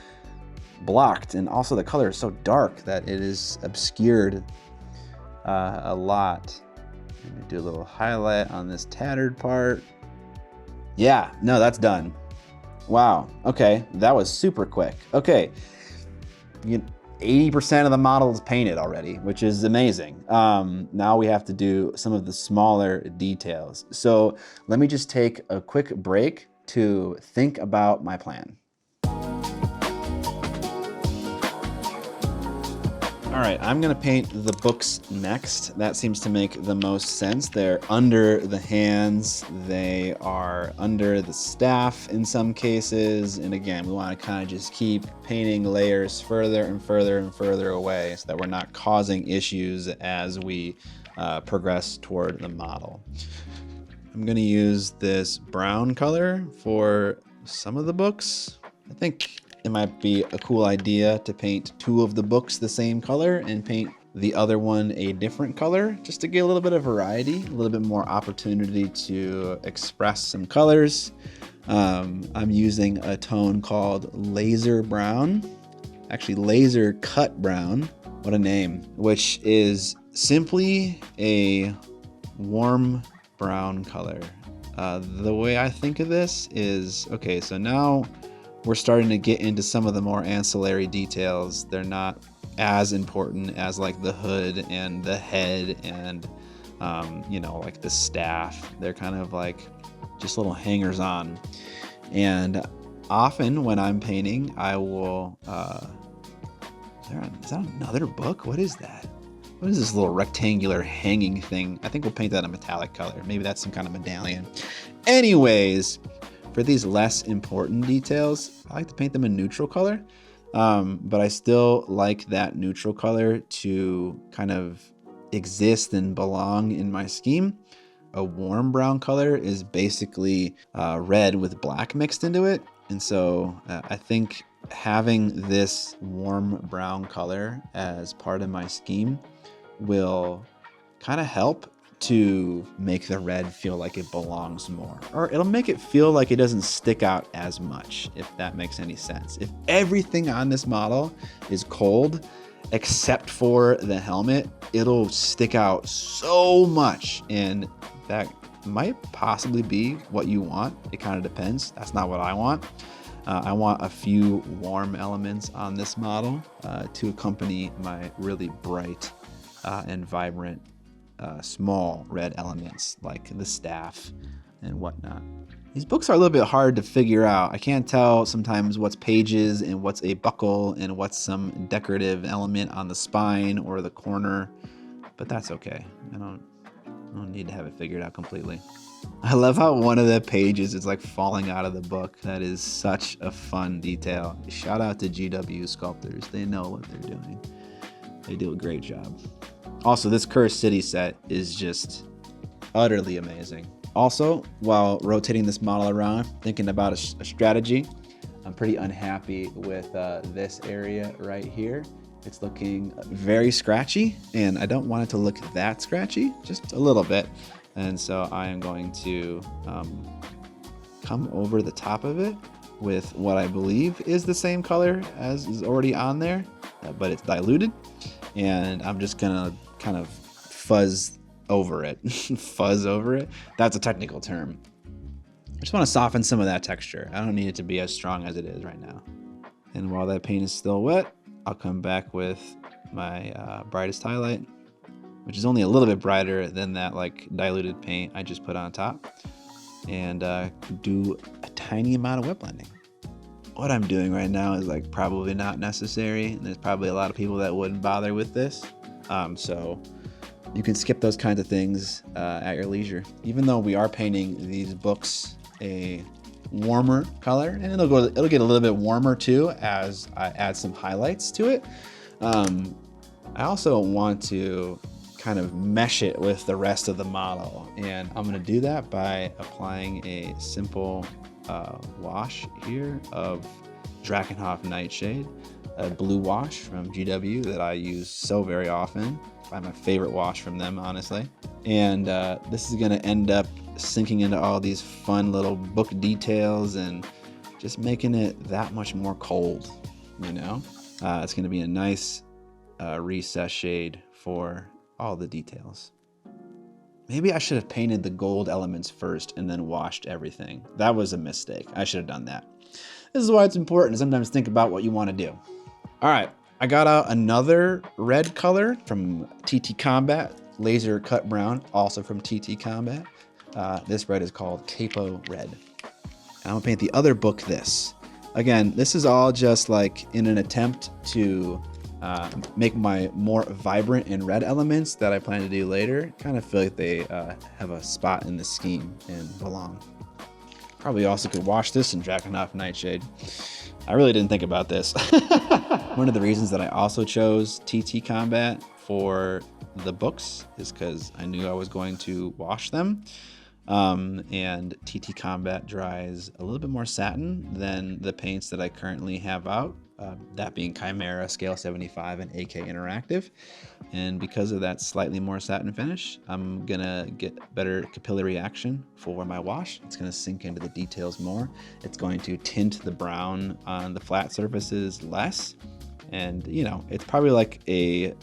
blocked, and also the color is so dark that it is obscured a lot. Let me do a little highlight on this tattered part. Yeah, no, that's done. Wow, okay, that was super quick. Okay, 80% of the model is painted already, which is amazing. Now we have to do some of the smaller details. So let me just take a quick break to think about my plan. All right, I'm gonna paint the books next. That seems to make the most sense. They're under the hands, they are under the staff in some cases. And again, we wanna kind of just keep painting layers further and further and further away so that we're not causing issues as we progress toward the model. I'm gonna use this brown color for some of the books. I think it might be a cool idea to paint 2 of the books the same color and paint the other one a different color, just to get a little bit of variety, a little bit more opportunity to express some colors. I'm using a tone called Laser Brown, actually Laser Cut Brown, what a name, which is simply a warm brown color. The way I think of this is, okay, so now we're starting to get into some of the more ancillary details. They're not as important as like the hood and the head and, you know, like the staff. They're kind of like just little hangers on. And often when I'm painting, I will, is that another book? What is that? What is this little rectangular hanging thing? I think we'll paint that a metallic color. Maybe that's some kind of medallion. Anyways, for these less important details, I like to paint them a neutral color. But I still like that neutral color to kind of exist and belong in my scheme. A warm brown color is basically red with black mixed into it. And so I think having this warm brown color as part of my scheme will kind of help to make the red feel like it belongs more, or it'll make it feel like it doesn't stick out as much, if that makes any sense. If everything on this model is cold except for the helmet, it'll stick out so much, and that might possibly be what you want. It kind of depends. That's not what I want. I want a few warm elements on this model to accompany my really bright and vibrant small red elements like the staff and whatnot. These books are a little bit hard to figure out. I can't tell sometimes what's pages and what's a buckle and what's some decorative element on the spine or the corner, but that's okay. I don't need to have it figured out completely. I love how one of the pages is like falling out of the book. That is such a fun detail. Shout out to GW sculptors. They know what they're doing. They do a great job. Also, this Cursed City set is just utterly amazing. Also, while rotating this model around, thinking about a strategy, I'm pretty unhappy with this area right here. It's looking very scratchy, and I don't want it to look that scratchy, just a little bit. And so I am going to come over the top of it with what I believe is the same color as is already on there, but it's diluted. And I'm just gonna kind of fuzz over it. Fuzz over it. That's a technical term. I just want to soften some of that texture. I don't need it to be as strong as it is right now. And while that paint is still wet, I'll come back with my brightest highlight, which is only a little bit brighter than that like diluted paint I just put on top, and do a tiny amount of wet blending. What I'm doing right now is like probably not necessary, and there's probably a lot of people that wouldn't bother with this. So you can skip those kinds of things at your leisure. Even though we are painting these books a warmer color, and it'll get a little bit warmer too as I add some highlights to it. I also want to kind of mesh it with the rest of the model, and I'm going to do that by applying a simple wash here of Drakenhof Nightshade, a blue wash from GW that I use so very often. Probably my favorite wash from them, honestly. And this is going to end up sinking into all these fun little book details and just making it that much more cold, you know? It's going to be a nice recess shade for all the details. Maybe I should have painted the gold elements first and then washed everything. That was a mistake. I should have done that. This is why it's important to sometimes think about what you want to do. All right, I got out another red color from TT Combat, Laser Cut Brown, also from TT Combat. This red is called Capo Red. And I'm gonna paint the other book this. Again, this is all just like in an attempt to make my more vibrant and red elements that I plan to do later kind of feel like they have a spot in the scheme and belong. Probably also could wash this in Drakenhof Nightshade. I really didn't think about this. One of the reasons that I also chose TT Combat for the books is because I knew I was going to wash them. And TT Combat dries a little bit more satin than the paints that I currently have out, that being Chimera, Scale 75, and AK Interactive. And because of that slightly more satin finish, I'm gonna get better capillary action for my wash. It's gonna sink into the details more. It's going to tint the brown on the flat surfaces less. And you know, it's probably like a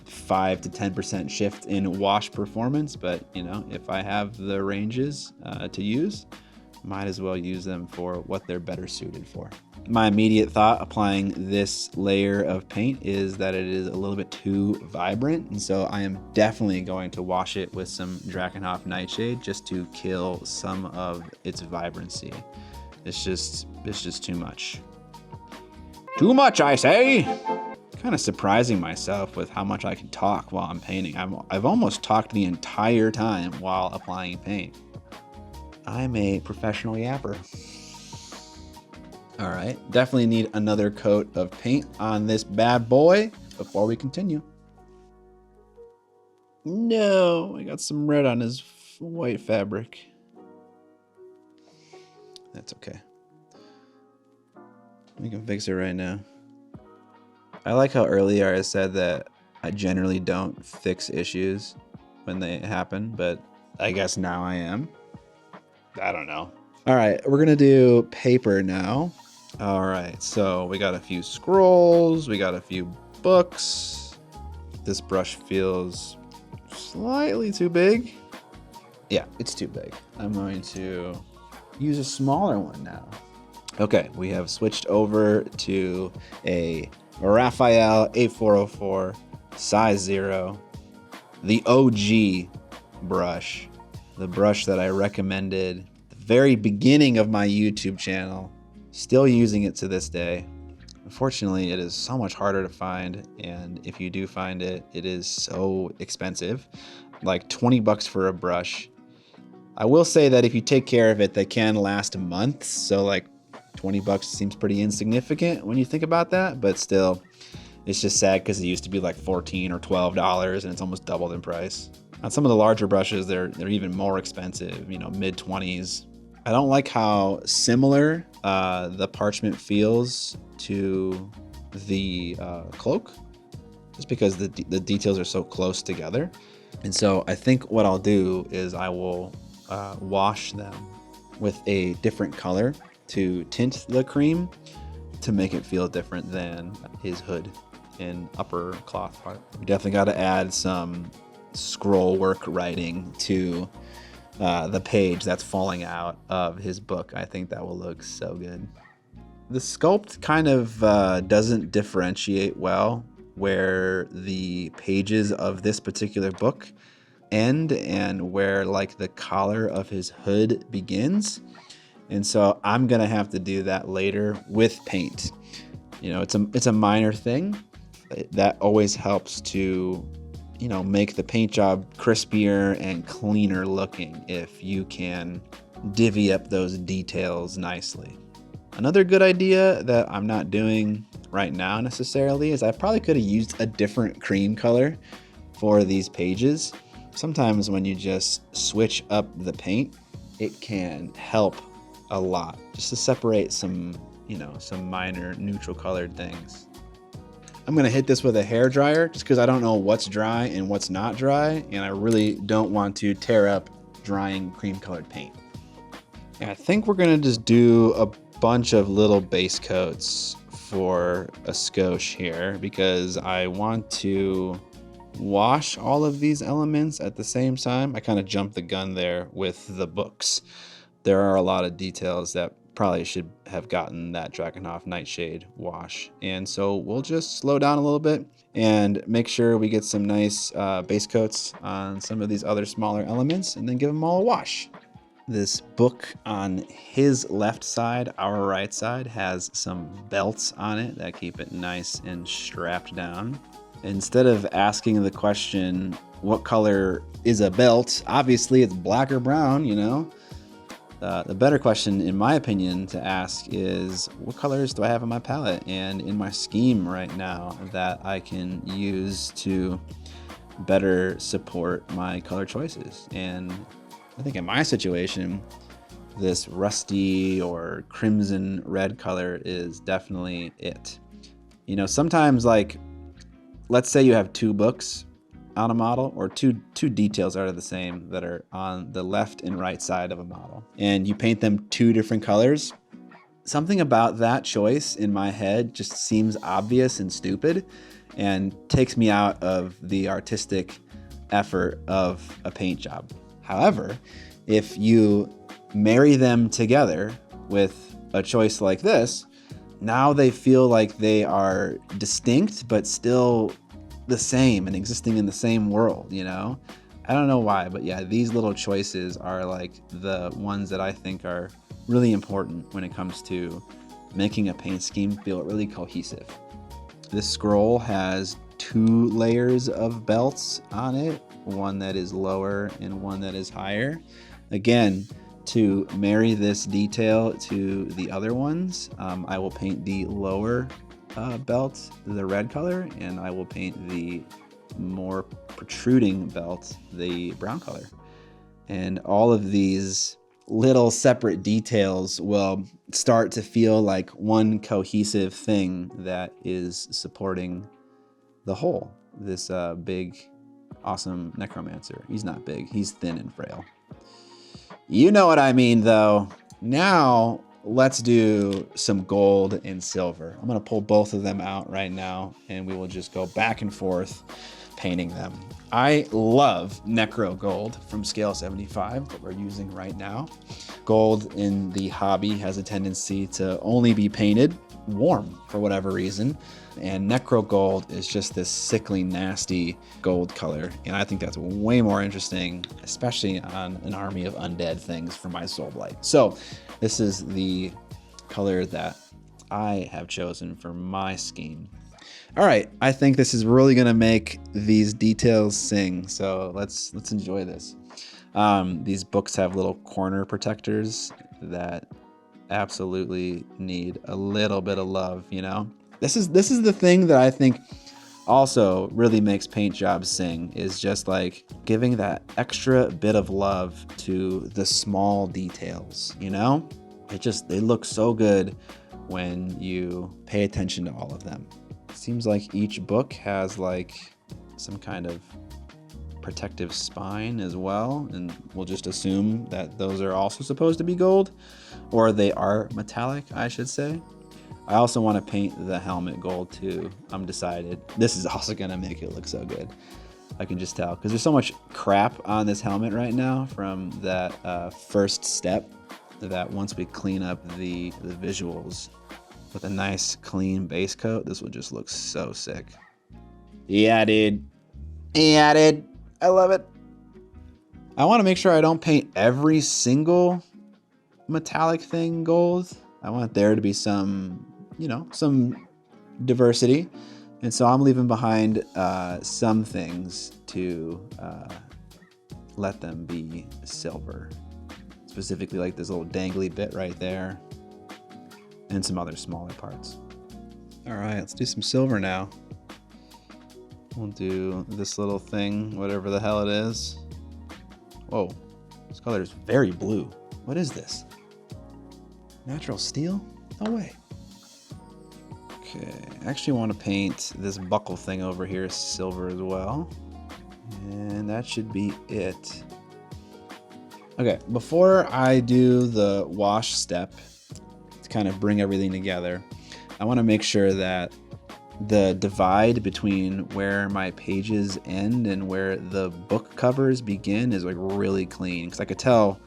5 to 10% shift in wash performance, but you know, if I have the ranges to use, might as well use them for what they're better suited for. My immediate thought applying this layer of paint is that it is a little bit too vibrant, and so I am definitely going to wash it with some Drakenhof Nightshade just to kill some of its vibrancy. It's just too much. Too much, I say! Kind of surprising myself with how much I can talk while I'm painting. I've almost talked the entire time while applying paint. I'm a professional yapper. All right, definitely need another coat of paint on this bad boy before we continue. No, I got some red on his white fabric. That's okay. We can fix it right now. I like how earlier I said that I generally don't fix issues when they happen, but I guess now I am. I don't know. All right, we're gonna do paper now. All right, so we got a few scrolls, we got a few books. This brush feels slightly too big. Yeah, it's too big. I'm going to use a smaller one now. Okay, we have switched over to a Raphael 8404 size 0, the OG brush, the brush that I recommended at the very beginning of my YouTube channel. Still using it to this day. Unfortunately, it is so much harder to find, and if you do find it, it is so expensive, like 20 bucks for a brush. I will say that if you take care of it, they can last months, so like 20 bucks seems pretty insignificant when you think about that, but still, it's just sad because it used to be like $14 or $12 and it's almost doubled in price. On some of the larger brushes, they're even more expensive, you know, mid-20s. I don't like how similar the parchment feels to the cloak, just because the details are so close together. And so I think what I'll do is I will wash them with a different color to tint the cream to make it feel different than his hood and upper cloth part. We definitely got to add some scroll work writing to the page that's falling out of his book. I think that will look so good. The sculpt kind of doesn't differentiate well where the pages of this particular book end and where like the collar of his hood begins. And so I'm gonna have to do that later with paint. You know, it's a minor thing. That always helps to, you know, make the paint job crispier and cleaner looking if you can divvy up those details nicely. Another good idea that I'm not doing right now necessarily is I probably could have used a different cream color for these pages. Sometimes when you just switch up the paint, it can help a lot just to separate some, you know, some minor neutral colored things. I'm gonna hit this with a hair dryer just because I don't know what's dry and what's not dry, and I really don't want to tear up drying cream colored paint. And I think we're gonna just do a bunch of little base coats for a skosh here because I want to wash all of these elements at the same time. I kind of jumped the gun there with the books. There are a lot of details that probably should have gotten that Drakenhof Nightshade wash. And so we'll just slow down a little bit and make sure we get some nice base coats on some of these other smaller elements and then give them all a wash. This book on his left side, our right side, has some belts on it that keep it nice and strapped down. Instead of asking the question, what color is a belt? Obviously it's black or brown, you know? The better question, in my opinion, to ask is what colors do I have on my palette and in my scheme right now that I can use to better support my color choices? And I think in my situation, this rusty or crimson red color is definitely it. You know, sometimes, like, let's say you have two books on a model, or two details are the same that are on the left and right side of a model, and you paint them two different colors. Something about that choice in my head just seems obvious and stupid and takes me out of the artistic effort of a paint job. However, if you marry them together with a choice like this, now they feel like they are distinct but still the same and existing in the same world, you know? I don't know why, but yeah, these little choices are like the ones that I think are really important when it comes to making a paint scheme feel really cohesive. This scroll has 2 layers of belts on it, one that is lower and one that is higher. Again, to marry this detail to the other ones, I will paint the lower belt the red color, and I will paint the more protruding belt the brown color. And all of these little separate details will start to feel like one cohesive thing that is supporting the whole. This big, awesome necromancer. He's not big, he's thin and frail. You know what I mean, though. Now, let's do some gold and silver. I'm gonna pull both of them out right now, and we will just go back and forth painting them. I love Necro Gold from Scale 75 that we're using right now. Gold in the hobby has a tendency to only be painted warm for whatever reason. And Necro Gold is just this sickly, nasty gold color. And I think that's way more interesting, especially on an army of undead things for my Soul Blight. So this is the color that I have chosen for my scheme. All right, I think this is really gonna make these details sing. So let's enjoy this. These books have little corner protectors that absolutely need a little bit of love, you know? This is the thing that I think also really makes paint jobs sing, is just like giving that extra bit of love to the small details, you know? They look so good when you pay attention to all of them. It seems like each book has like some kind of protective spine as well, and we'll just assume that those are also supposed to be gold, or they are metallic, I should say. I also want to paint the helmet gold too. I'm decided. This is also gonna make it look so good. I can just tell, because there's so much crap on this helmet right now from that first step, that once we clean up the visuals with a nice clean base coat, this will just look so sick. Yeah, dude. Yeah, dude. I love it. I want to make sure I don't paint every single metallic thing gold. I want there to be some, you know, some diversity. And so I'm leaving behind some things to let them be silver. Specifically like this little dangly bit right there, and some other smaller parts. All right, let's do some silver now. We'll do this little thing, whatever the hell it is. Whoa, this color is very blue. What is this? Natural steel? No way. Okay, I actually want to paint this buckle thing over here silver as well. And that should be it. Okay, before I do the wash step to kind of bring everything together, I want to make sure that the divide between where my pages end and where the book covers begin is like really clean, because I could tell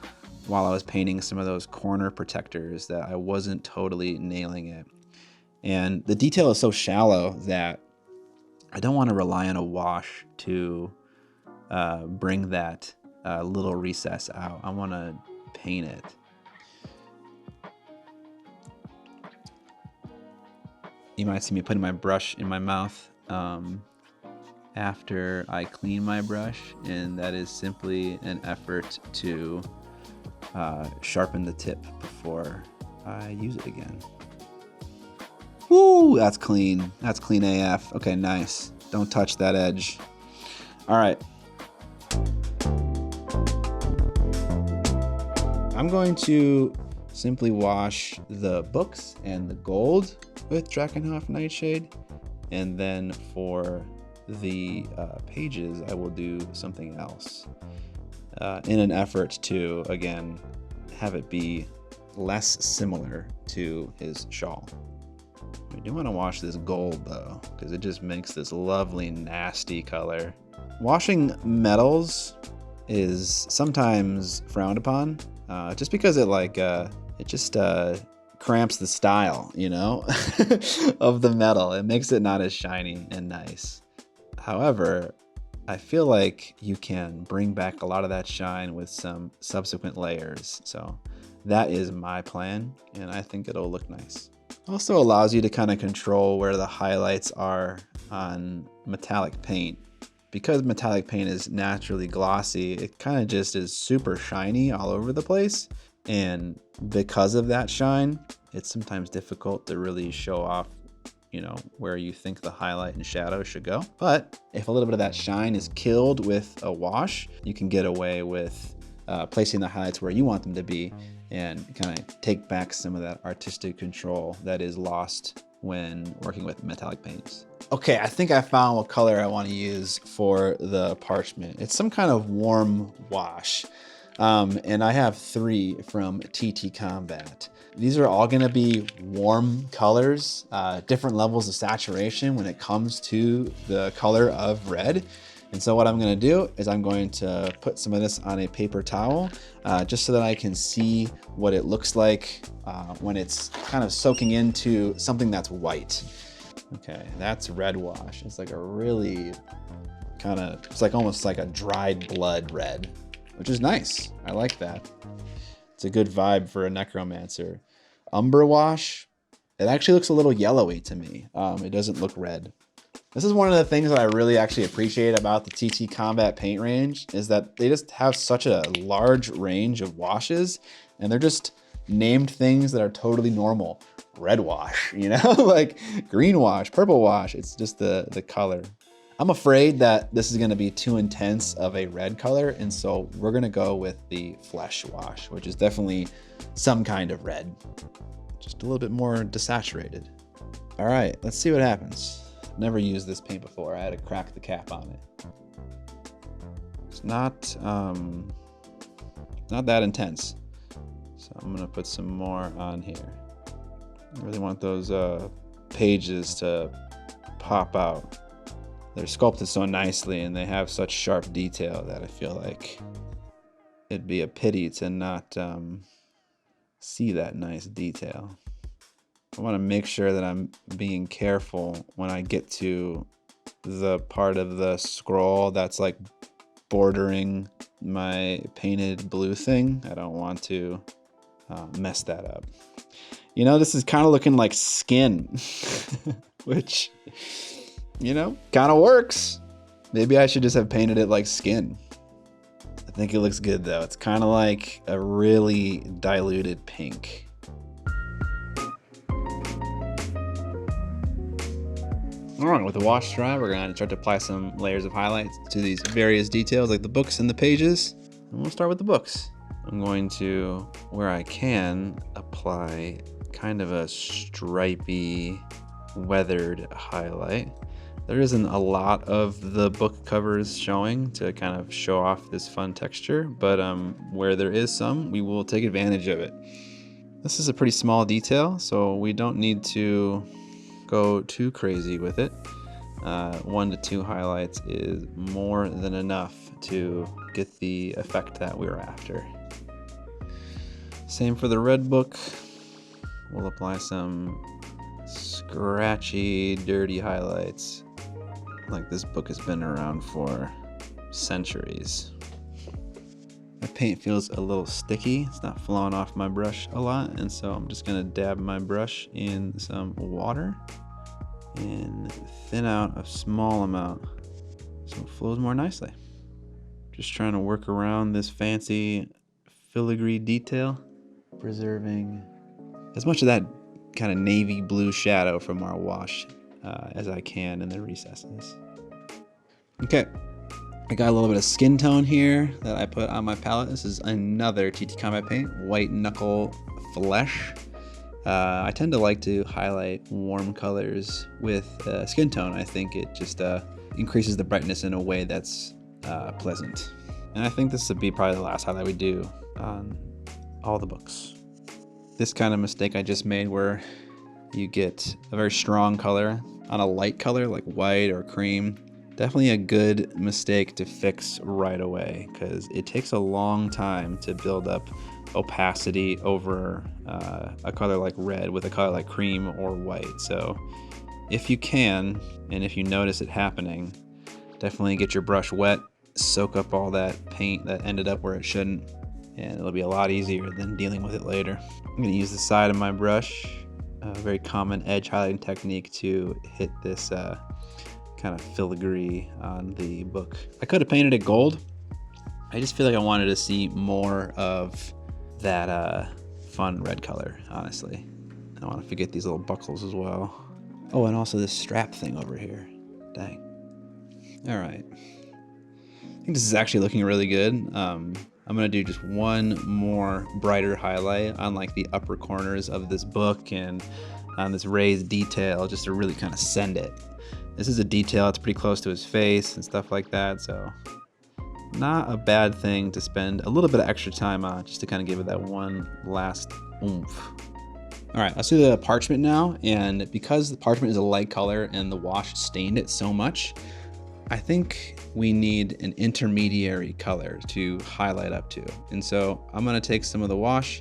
while I was painting some of those corner protectors that I wasn't totally nailing it. And the detail is so shallow that I don't want to rely on a wash to bring that little recess out. I want to paint it. You might see me putting my brush in my mouth after I clean my brush, and that is simply an effort to sharpen the tip before I use it again. Woo, that's clean. That's clean AF. Okay, nice. Don't touch that edge. All right. I'm going to simply wash the books and the gold with Drakenhof Nightshade. And then for the pages, I will do something else in an effort to, again, have it be less similar to his shawl. We do want to wash this gold though, because it just makes this lovely, nasty color. Washing metals is sometimes frowned upon, just because it just cramps the style, you know, of the metal. It makes it not as shiny and nice. However, I feel like you can bring back a lot of that shine with some subsequent layers. So that is my plan, and I think it'll look nice. Also allows you to kind of control where the highlights are on metallic paint. Because metallic paint is naturally glossy, it kind of just is super shiny all over the place. And because of that shine, it's sometimes difficult to really show off, you know, where you think the highlight and shadow should go. But if a little bit of that shine is killed with a wash, you can get away with placing the highlights where you want them to be and kind of take back some of that artistic control that is lost when working with metallic paints. Okay, I think I found what color I want to use for the parchment. It's some kind of warm wash. And I have 3 from TT Combat. These are all gonna be warm colors, different levels of saturation when it comes to the color of red. And so what I'm gonna do is I'm going to put some of this on a paper towel, just so that I can see what it looks like when it's kind of soaking into something that's white. Okay, that's red wash. It's like a really it's like almost like a dried blood red, which is nice. I like that. It's a good vibe for a necromancer. Umber wash, it actually looks a little yellowy to me. It doesn't look red. This is one of the things that I really actually appreciate about the TT Combat paint range, is that they just have such a large range of washes, and they're just named things that are totally normal. Red wash, you know, like green wash, purple wash. It's just the color. I'm afraid that this is gonna be too intense of a red color, and so we're gonna go with the flesh wash, which is definitely some kind of red. Just a little bit more desaturated. All right, let's see what happens. Never used this paint before. I had to crack the cap on it. It's not that intense. So I'm gonna put some more on here. I really want those pages to pop out. They're sculpted so nicely and they have such sharp detail that I feel like it'd be a pity to not see that nice detail. I want to make sure that I'm being careful when I get to the part of the scroll that's like bordering my painted blue thing. I don't want to mess that up. You know, this is kind of looking like skin, which, you know, kind of works. Maybe I should just have painted it like skin. I think it looks good though. It's kind of like a really diluted pink. All right, with the wash dry, we're going to start to apply some layers of highlights to these various details like the books and the pages. And we'll start with the books. I'm going to, where I can, apply kind of a stripy, weathered highlight. There isn't a lot of the book covers showing to kind of show off this fun texture, but where there is some, we will take advantage of it. This is a pretty small detail, so we don't need to go too crazy with it. 1 to 2 highlights is more than enough to get the effect that we're after. Same for the red book. We'll apply some scratchy, dirty highlights. Like this book has been around for centuries. My paint feels a little sticky. It's not flowing off my brush a lot, and so I'm just gonna dab my brush in some water and thin out a small amount so it flows more nicely. Just trying to work around this fancy filigree detail, preserving as much of that kind of navy blue shadow from our wash as I can in the recesses. Okay, I got a little bit of skin tone here that I put on my palette. This is another TT Combat paint, White Knuckle Flesh. I tend to like to highlight warm colors with skin tone. I think it just increases the brightness in a way that's pleasant. And I think this would be probably the last highlight we do on all the books. This kind of mistake I just made where you get a very strong color on a light color like white or cream. Definitely a good mistake to fix right away because it takes a long time to build up opacity over a color like red with a color like cream or white. So if you can, and if you notice it happening, definitely get your brush wet, soak up all that paint that ended up where it shouldn't, and it'll be a lot easier than dealing with it later. I'm gonna use the side of my brush, a very common edge highlighting technique to hit this kind of filigree on the book. I could have painted it gold. I just feel like I wanted to see more of that fun red color, honestly. I don't want to forget these little buckles as well. Oh, and also this strap thing over here. Dang. All right. I think this is actually looking really good. I'm gonna do just one more brighter highlight on like the upper corners of this book and on this raised detail just to really kind of send it. This is a detail, it's pretty close to his face and stuff like that, so not a bad thing to spend a little bit of extra time on just to kind of give it that one last oomph. All right, let's do the parchment now, and because the parchment is a light color and the wash stained it so much, I think we need an intermediary color to highlight up to. And so I'm gonna take some of the wash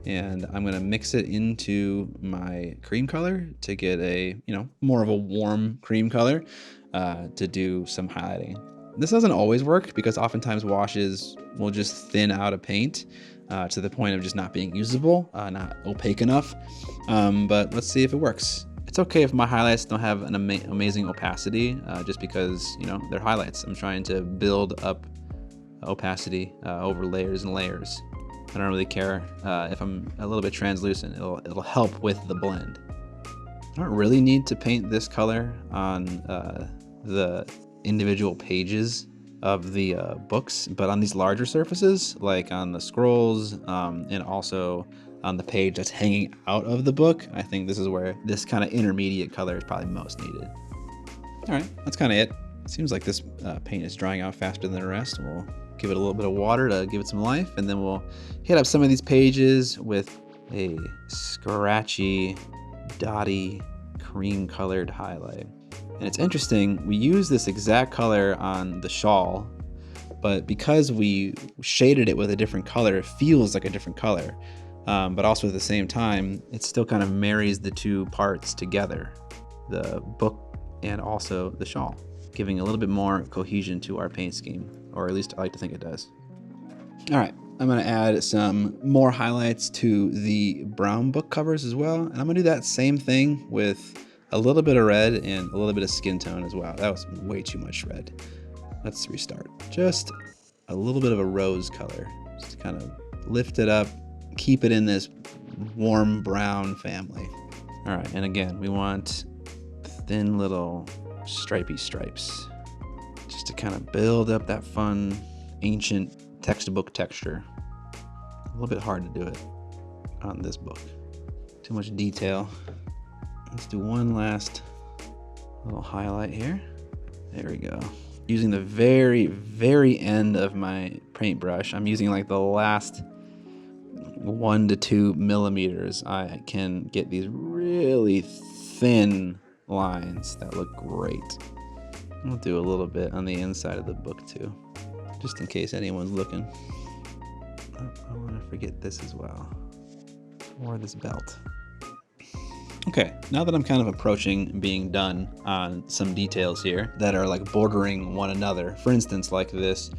and I'm gonna mix it into my cream color to get a, more of a warm cream color to do some highlighting. This doesn't always work because oftentimes washes will just thin out a paint to the point of just not being usable, not opaque enough. But let's see if it works. It's okay if my highlights don't have an amazing opacity, just because, they're highlights. I'm trying to build up opacity over layers and layers. I don't really care if I'm a little bit translucent. It'll help with the blend. I don't really need to paint this color on the individual pages of the books, but on these larger surfaces, like on the scrolls and also on the page that's hanging out of the book, I think this is where this kind of intermediate color is probably most needed. All right, that's kind of it. Seems like this paint is drying out faster than the rest. We'll give it a little bit of water to give it some life, and then we'll hit up some of these pages with a scratchy, dotty, cream colored highlight. And it's interesting, we use this exact color on the shawl, but because we shaded it with a different color, it feels like a different color. But also at the same time, it still kind of marries the two parts together, the book and also the shawl, giving a little bit more cohesion to our paint scheme, or at least I like to think it does. All right, I'm gonna add some more highlights to the brown book covers as well. And I'm gonna do that same thing with a little bit of red and a little bit of skin tone as well. That was way too much red. Let's restart. Just a little bit of a rose color, just to kind of lift it up, keep it in this warm brown family. All right, and again, we want thin little stripy stripes, just to kind of build up that fun, ancient textbook texture. A little bit hard to do it on this book. Too much detail. Let's do one last little highlight here. There we go. Using the very, very end of my paintbrush, I'm using like the last 1 to 2 millimeters. I can get these really thin lines that look great. I'll do a little bit on the inside of the book too, just in case anyone's looking. Oh, I don't want to forget this as well, or this belt. Okay, now that I'm kind of approaching being done on some details here that are like bordering one another, for instance, like this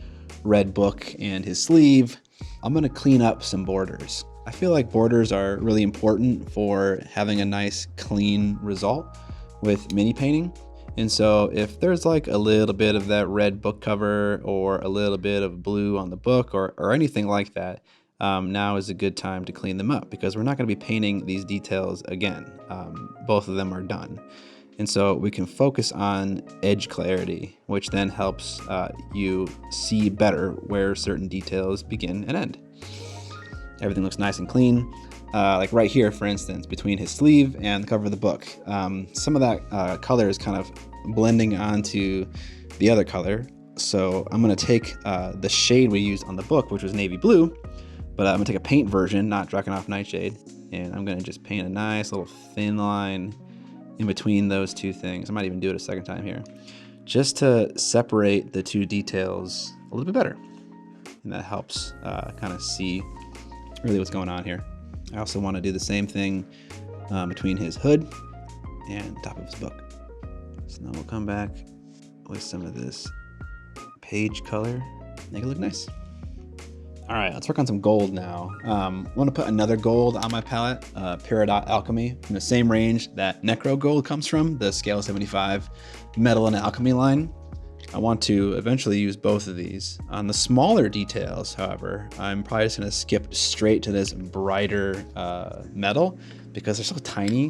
red book and his sleeve, I'm gonna clean up some borders. I feel like borders are really important for having a nice clean result with mini painting. And so if there's like a little bit of that red book cover or a little bit of blue on the book or anything like that, now is a good time to clean them up because we're not going to be painting these details again. Both of them are done. And so we can focus on edge clarity, which then helps you see better where certain details begin and end. Everything looks nice and clean. Like right here, for instance, between his sleeve and the cover of the book. Some of that color is kind of blending onto the other color. So I'm gonna take the shade we used on the book, which was navy blue, but I'm gonna take a paint version, not Drakenhof Nightshade, and I'm gonna just paint a nice little thin line in between those two things. I might even do it a second time here, just to separate the two details a little bit better. And that helps kind of see really what's going on here. I also want to do the same thing between his hood and the top of his book. So now we'll come back with some of this page color, make it look nice. All right, let's work on some gold now. I want to put another gold on my palette, Peridot Alchemy, from the same range that Necro Gold comes from, the Scale 75 Metal and Alchemy line. I want to eventually use both of these. On the smaller details, however, I'm probably just gonna skip straight to this brighter metal because they're so tiny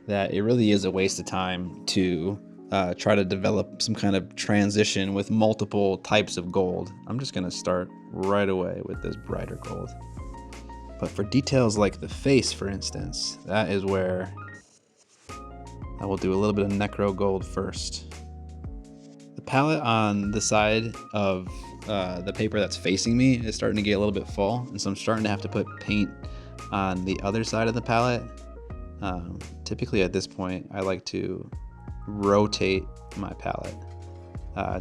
that it really is a waste of time to try to develop some kind of transition with multiple types of gold. I'm just gonna start right away with this brighter gold. But for details like the face, for instance, that is where I will do a little bit of Necro Gold first. The palette on the side of the paper that's facing me is starting to get a little bit full, and so I'm starting to have to put paint on the other side of the palette. Typically at this point, I like to rotate my palette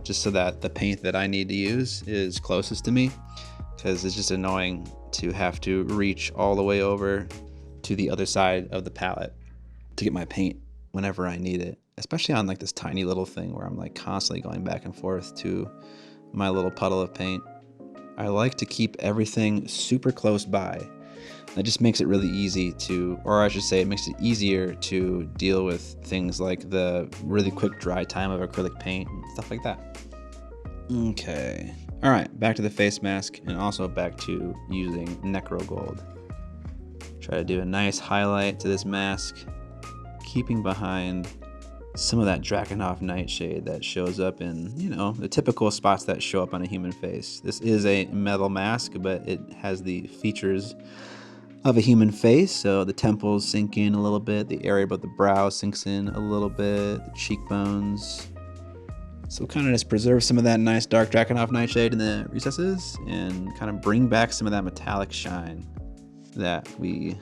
just so that the paint that I need to use is closest to me, because it's just annoying to have to reach all the way over to the other side of the palette to get my paint whenever I need it, especially on like this tiny little thing where I'm like constantly going back and forth to my little puddle of paint. I like to keep everything super close by. That just makes it really easy to, or I should say it makes it easier to deal with things like the really quick dry time of acrylic paint and stuff like that. Okay, all right, back to the face mask and also back to using Necro Gold. Try to do a nice highlight to this mask, keeping behind some of that Drakenhof Nightshade that shows up in, you know, the typical spots that show up on a human face. This is a metal mask, but it has the features of a human face, so the temples sink in a little bit, the area above the brow sinks in a little bit, the cheekbones. So kind of just preserve some of that nice dark Drakenhof Nightshade in the recesses and kind of bring back some of that metallic shine that we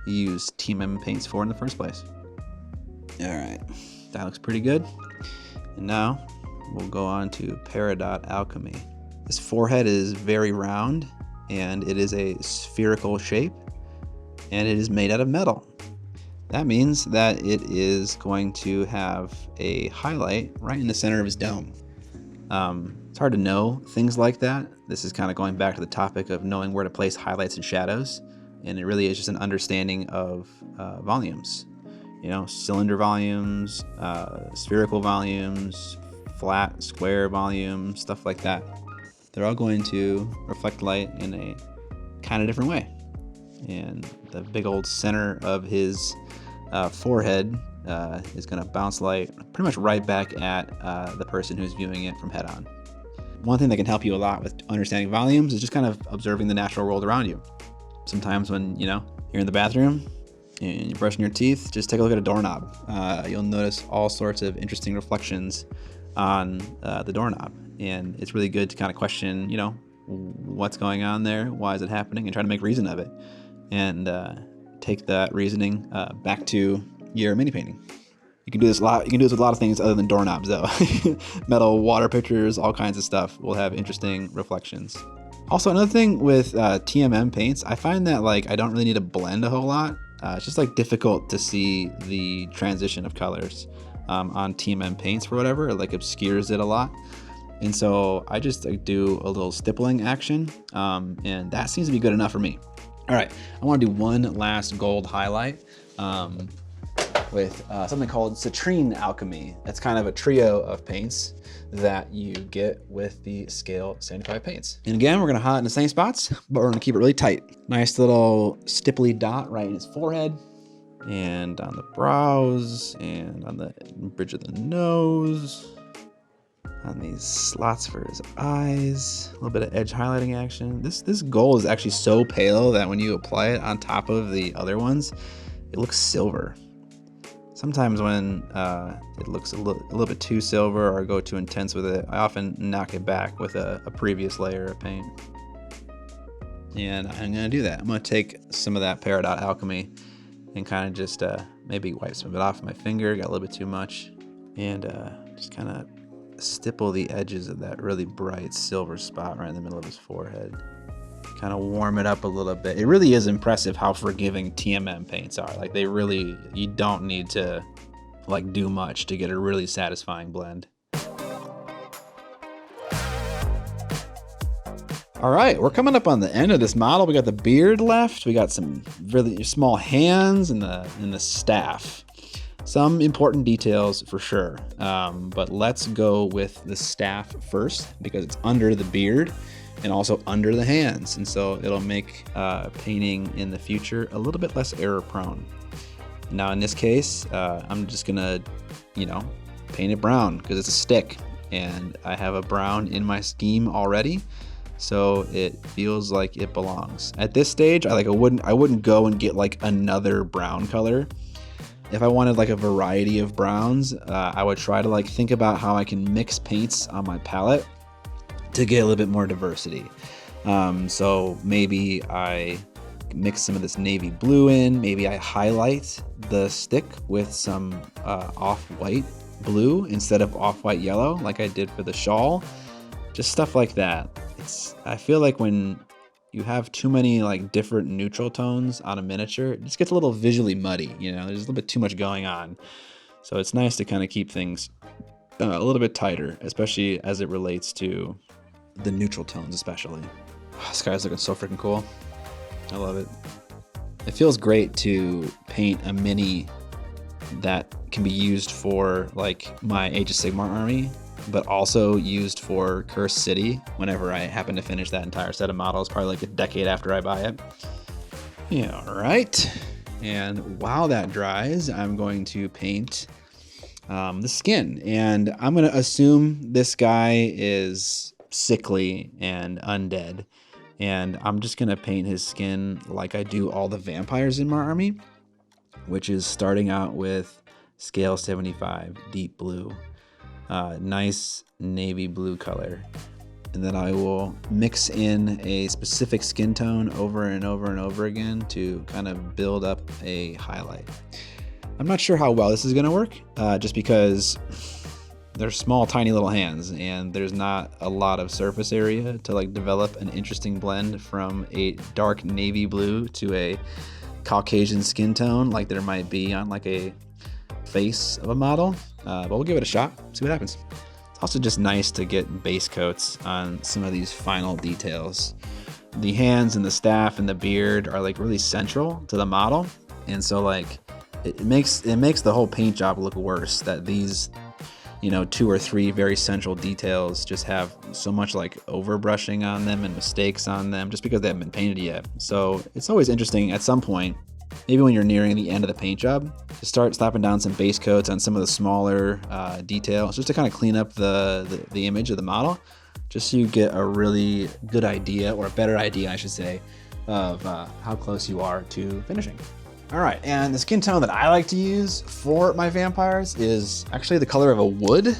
use TMM paints for in the first place. All right, that looks pretty good. And now we'll go on to Peridot Alchemy. This forehead is very round and it is a spherical shape and it is made out of metal. That means that it is going to have a highlight right in the center of his dome. It's hard to know things like that. This is kind of going back to the topic of knowing where to place highlights and shadows, and it really is just an understanding of volumes. You know, cylinder volumes, spherical volumes, flat, square volumes, stuff like that. They're all going to reflect light in a kind of different way. And the big old center of his forehead is going to bounce light pretty much right back at the person who's viewing it from head on. One thing that can help you a lot with understanding volumes is just kind of observing the natural world around you. Sometimes when, you know, you're in the bathroom and you're brushing your teeth, just take a look at a doorknob. You'll notice all sorts of interesting reflections on the doorknob. And it's really good to kind of question, you know, what's going on there, why is it happening, and try to make reason of it. And take that reasoning back to your mini painting. You can do this a lot. You can do this with a lot of things other than doorknobs, though. Metal, water pictures, all kinds of stuff will have interesting reflections. Also, another thing with TMM paints, I find that like I don't really need to blend a whole lot. It's just like difficult to see the transition of colors on TMM paints for whatever. It like obscures it a lot. And so I just like, do a little stippling action, and that seems to be good enough for me. All right, I want to do one last gold highlight with something called Citrine Alchemy. It's kind of a trio of paints that you get with the Scale 75 paints. And again, we're gonna highlight in the same spots, but we're gonna keep it really tight. Nice little stipply dot right in his forehead. and on the brows, and on the bridge of the nose, on these slots for his eyes, a little bit of edge highlighting action. This gold is actually so pale that when you apply it on top of the other ones, it looks silver. Sometimes when it looks a little bit too silver or go too intense with it, I often knock it back with a previous layer of paint. And I'm gonna do that. I'm gonna take some of that Peridot Alchemy and kind of just maybe wipe some of it off with my finger, got a little bit too much, and just kind of stipple the edges of that really bright silver spot right in the middle of his forehead. Kind of warm it up a little bit. It really is impressive how forgiving TMM paints are. Like, they really, you don't need to like do much to get a really satisfying blend. All right, we're coming up on the end of this model. We got the beard left. We got some really small hands and the staff. Some important details for sure, but let's go with the staff first because it's under the beard and also under the hands, and so it'll make painting in the future a little bit less error prone. Now in this case, I'm just gonna, paint it brown because it's a stick, and I have a brown in my scheme already, so it feels like it belongs. At this stage, I wouldn't go and get like another brown color. If I wanted like a variety of browns, I would try to like think about how I can mix paints on my palette to get a little bit more diversity. So maybe I mix some of this navy blue in, maybe I highlight the stick with some off-white blue instead of off-white yellow like I did for the shawl. Just stuff like that. I feel like when you have too many like different neutral tones on a miniature, it just gets a little visually muddy, there's a little bit too much going on. So it's nice to kind of keep things a little bit tighter, especially as it relates to the neutral tones especially. Oh, this guy's looking so freaking cool. I love it. It feels great to paint a mini that can be used for like my Age of Sigmar army, but also used for Cursed City whenever I happen to finish that entire set of models, probably like a decade after I buy it. Yeah, all right. And while that dries, I'm going to paint the skin. And I'm gonna assume this guy is sickly and undead. And I'm just gonna paint his skin like I do all the vampires in my army, which is starting out with scale 75, deep blue. Nice navy blue color. And then I will mix in a specific skin tone over and over and over again to kind of build up a highlight. I'm not sure how well this is gonna work, just because they're small, tiny little hands, and there's not a lot of surface area to like develop an interesting blend from a dark navy blue to a Caucasian skin tone like there might be on like a face of a model, but we'll give it a shot, see what happens. It's also just nice to get base coats on some of these final details. The hands and the staff and the beard are like really central to the model, and so like it makes the whole paint job look worse that these 2 or 3 very central details just have so much like overbrushing on them and mistakes on them just because they haven't been painted yet. So it's always interesting at some point, maybe when you're nearing the end of the paint job, to start slapping down some base coats on some of the smaller details just to kind of clean up the image of the model, just so you get a really good idea, or a better idea I should say, of how close you are to finishing. All right, and the skin tone that I like to use for my vampires is actually the color of a wood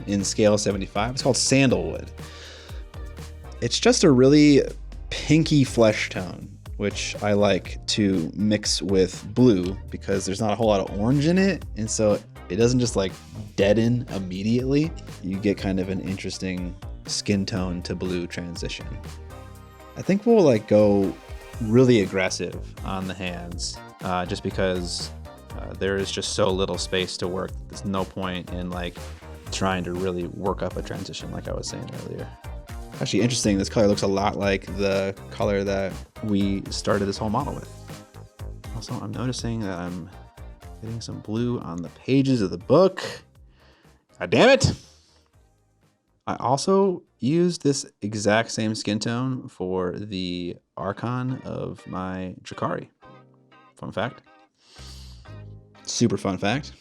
in scale 75. It's called sandalwood. It's just a really pinky flesh tone, which I like to mix with blue because there's not a whole lot of orange in it, and so it doesn't just like deaden immediately. You get kind of an interesting skin tone to blue transition. I think we'll like go really aggressive on the hands, just because there is just so little space to work. There's no point in like trying to really work up a transition like I was saying earlier. Actually interesting, this color looks a lot like the color that we started this whole model with. Also, I'm noticing that I'm getting some blue on the pages of the book. God damn it! I also used this exact same skin tone for the Archon of my Drakari. Fun fact. Super fun fact.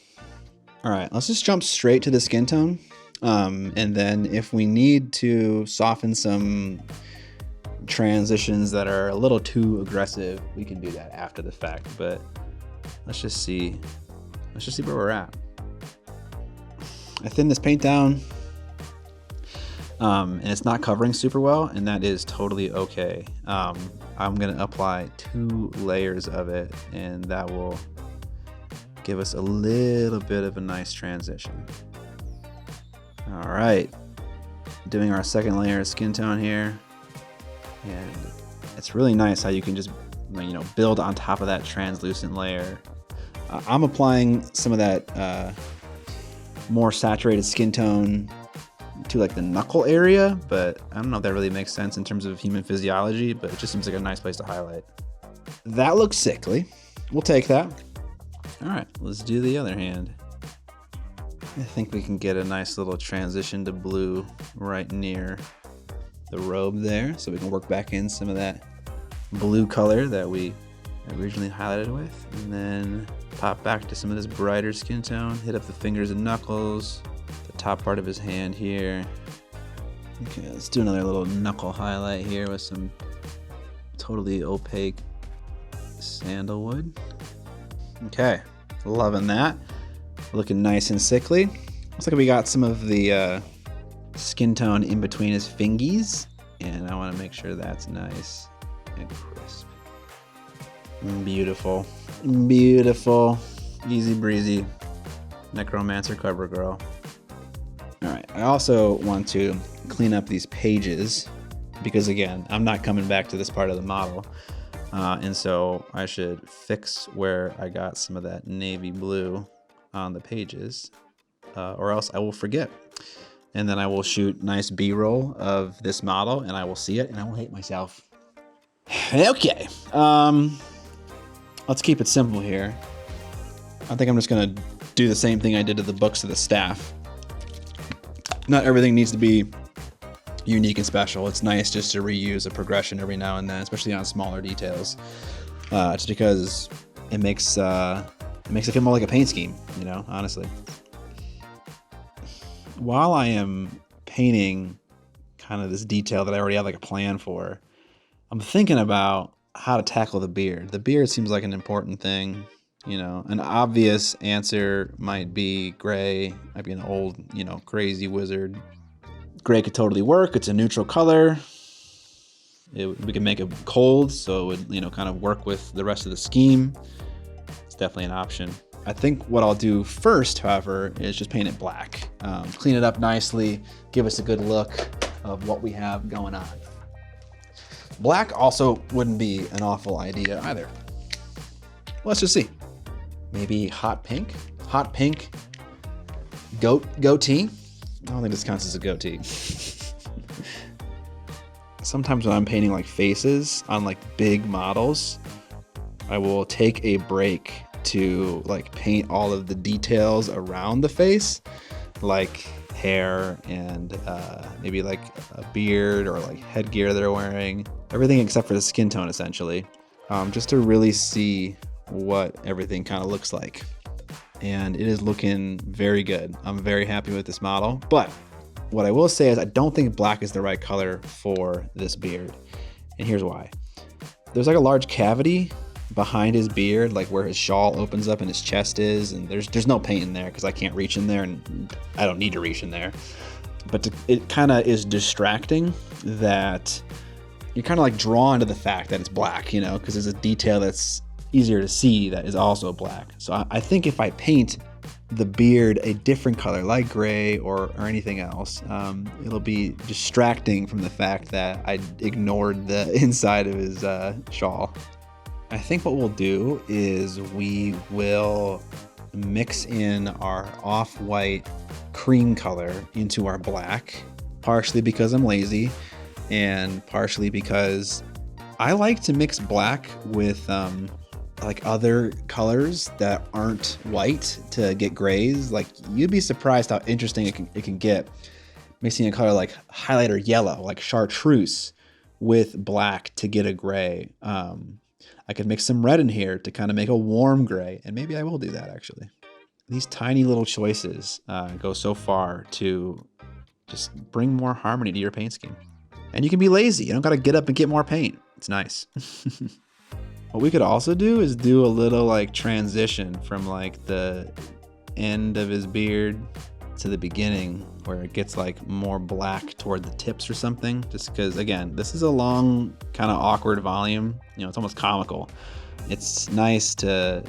All right, let's just jump straight to the skin tone. And then if we need to soften some transitions that are a little too aggressive, we can do that after the fact. But let's just see where we're at. I thin this paint down, and it's not covering super well, and that is totally okay. I'm gonna apply 2 layers of it, and that will give us a little bit of a nice transition. All right, doing our second layer of skin tone here, and it's really nice how you can just, you know, build on top of that translucent layer. I'm applying some of that more saturated skin tone to like the knuckle area, but I don't know if that really makes sense in terms of human physiology, but it just seems like a nice place to highlight. That looks sickly. We'll take that. All right, let's do the other hand. I think we can get a nice little transition to blue right near the robe there, so we can work back in some of that blue color that we originally highlighted with, and then pop back to some of this brighter skin tone, hit up the fingers and knuckles, the top part of his hand here. Okay, let's do another little knuckle highlight here with some totally opaque sandalwood. Okay, loving that. Looking nice and sickly. Looks like we got some of the skin tone in between his fingies, and I want to make sure that's nice and crisp. Beautiful, beautiful, easy breezy, necromancer cover girl. All right, I also want to clean up these pages because again, I'm not coming back to this part of the model. And so I should fix where I got some of that navy blue on the pages, or else I will forget. And then I will shoot nice B-roll of this model and I will see it and I will hate myself. Okay, let's keep it simple here. I think I'm just gonna do the same thing I did to the books of the staff. Not everything needs to be unique and special. It's nice just to reuse a progression every now and then, especially on smaller details. Just because it makes it feel more like a paint scheme, you know, honestly. While I am painting kind of this detail that I already have like a plan for, I'm thinking about how to tackle the beard. The beard seems like an important thing. You know, an obvious answer might be gray, might be an old, you know, crazy wizard. Gray could totally work. It's a neutral color. We can make it cold, so it would, you know, kind of work with the rest of the scheme. It's definitely an option. I think what I'll do first, however, is just paint it black. Clean it up nicely, give us a good look of what we have going on. Black also wouldn't be an awful idea either. Let's just see. Maybe hot pink? Hot pink goatee? I don't think this counts as a goatee. Sometimes when I'm painting like faces on like big models, I will take a break to like paint all of the details around the face, like hair and maybe like a beard or like headgear they're wearing, everything except for the skin tone essentially, just to really see what everything kind of looks like. And it is looking very good. I'm very happy with this model, but what I will say is I don't think black is the right color for this beard. And here's why. There's like a large cavity behind his beard, like where his shawl opens up and his chest is, and there's no paint in there because I can't reach in there and I don't need to reach in there. But it kind of is distracting that you're kind of like drawn to the fact that it's black, you know, because there's a detail that's easier to see that is also black. So I think if I paint the beard a different color, like gray or anything else, it'll be distracting from the fact that I ignored the inside of his shawl. I think what we'll do is we will mix in our off-white cream color into our black, partially because I'm lazy and partially because I like to mix black with like other colors that aren't white to get grays. Like you'd be surprised how interesting it can get mixing a color like highlighter yellow, like chartreuse, with black to get a gray. I could mix some red in here to kind of make a warm gray, and maybe I will do that actually. These tiny little choices go so far to just bring more harmony to your paint scheme. And you can be lazy. You don't got to get up and get more paint. It's nice. What we could also do is do a little like transition from like the end of his beard to the beginning where it gets like more black toward the tips or something. Just because, again, this is a long, kind of awkward volume. You know, it's almost comical. It's nice to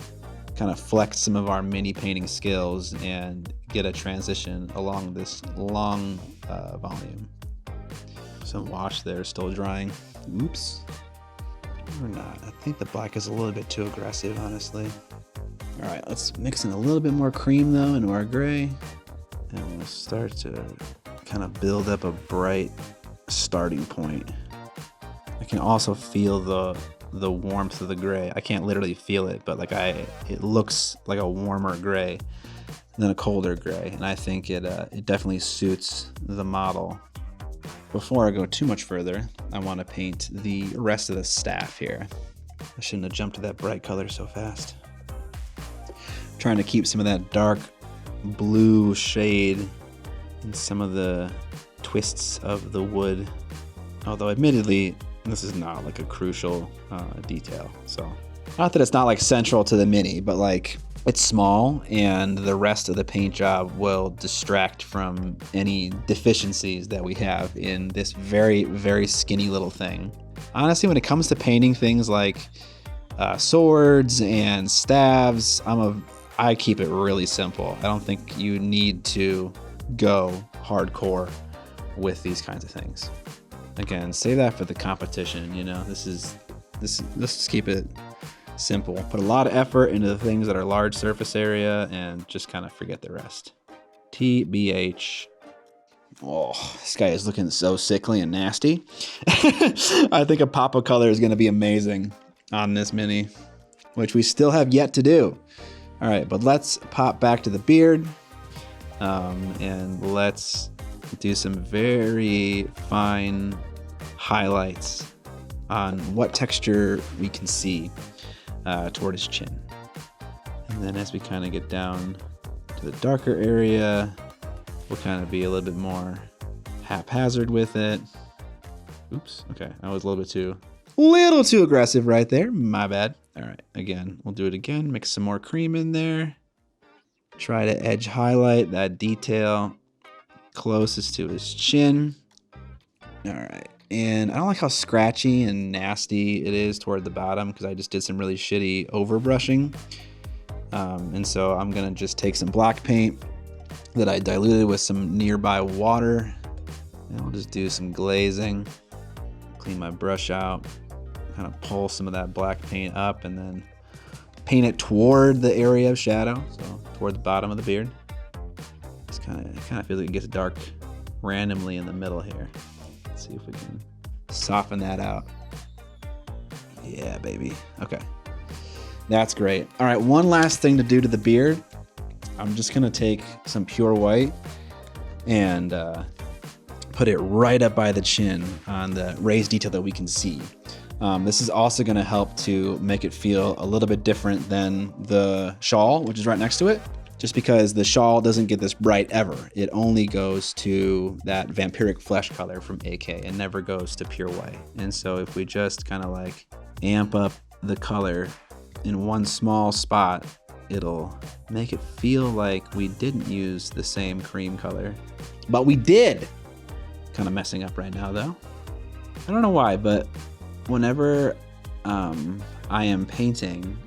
kind of flex some of our mini painting skills and get a transition along this long volume. Some wash there still drying. Oops. Or not. I think the black is a little bit too aggressive, honestly. All right, let's mix in a little bit more cream though into our gray. And we'll start to kind of build up a bright starting point. I can also feel the warmth of the gray. I can't literally feel it, but like it looks like a warmer gray than a colder gray. And I think it definitely suits the model. Before I go too much further, I want to paint the rest of the staff here. I shouldn't have jumped to that bright color so fast. I'm trying to keep some of that dark blue shade in some of the twists of the wood. Although admittedly, this is not like a crucial detail. So not that it's not like central to the Mini, but like it's small and the rest of the paint job will distract from any deficiencies that we have in this very, very skinny little thing. Honestly, when it comes to painting things like swords and staves, I keep it really simple. I don't think you need to go hardcore with these kinds of things. Again, save that for the competition, you know. Let's just keep it simple. Put a lot of effort into the things that are large surface area and just kind of forget the rest. TBH. Oh, this guy is looking so sickly and nasty. I think a pop of color is going to be amazing on this Mini, which we still have yet to do. All right, but let's pop back to the beard and let's do some very fine highlights on what texture we can see toward his chin. And then as we kind of get down to the darker area, we'll kind of be a little bit more haphazard with it. Oops, okay, I was a little too aggressive right there, my bad. All right, again, we'll do it again, mix some more cream in there. Try to edge highlight that detail closest to his chin. All right, and I don't like how scratchy and nasty it is toward the bottom because I just did some really shitty overbrushing. And so I'm gonna just take some black paint that I diluted with some nearby water, and I'll just do some glazing, clean my brush out, kind of pull some of that black paint up and then paint it toward the area of shadow, so toward the bottom of the beard. It's kind of feels like it gets dark randomly in the middle here. Let's see if we can soften that out. Yeah, baby. Okay, that's great. All right, one last thing to do to the beard. I'm just gonna take some pure white and put it right up by the chin on the raised detail that we can see. This is also gonna help to make it feel a little bit different than the shawl, which is right next to it, just because the shawl doesn't get this bright ever. It only goes to that vampiric flesh color from AK and never goes to pure white. And so if we just kind of like amp up the color in one small spot, it'll make it feel like we didn't use the same cream color, but we did. Kind of messing up right now though. I don't know why, but whenever I am painting,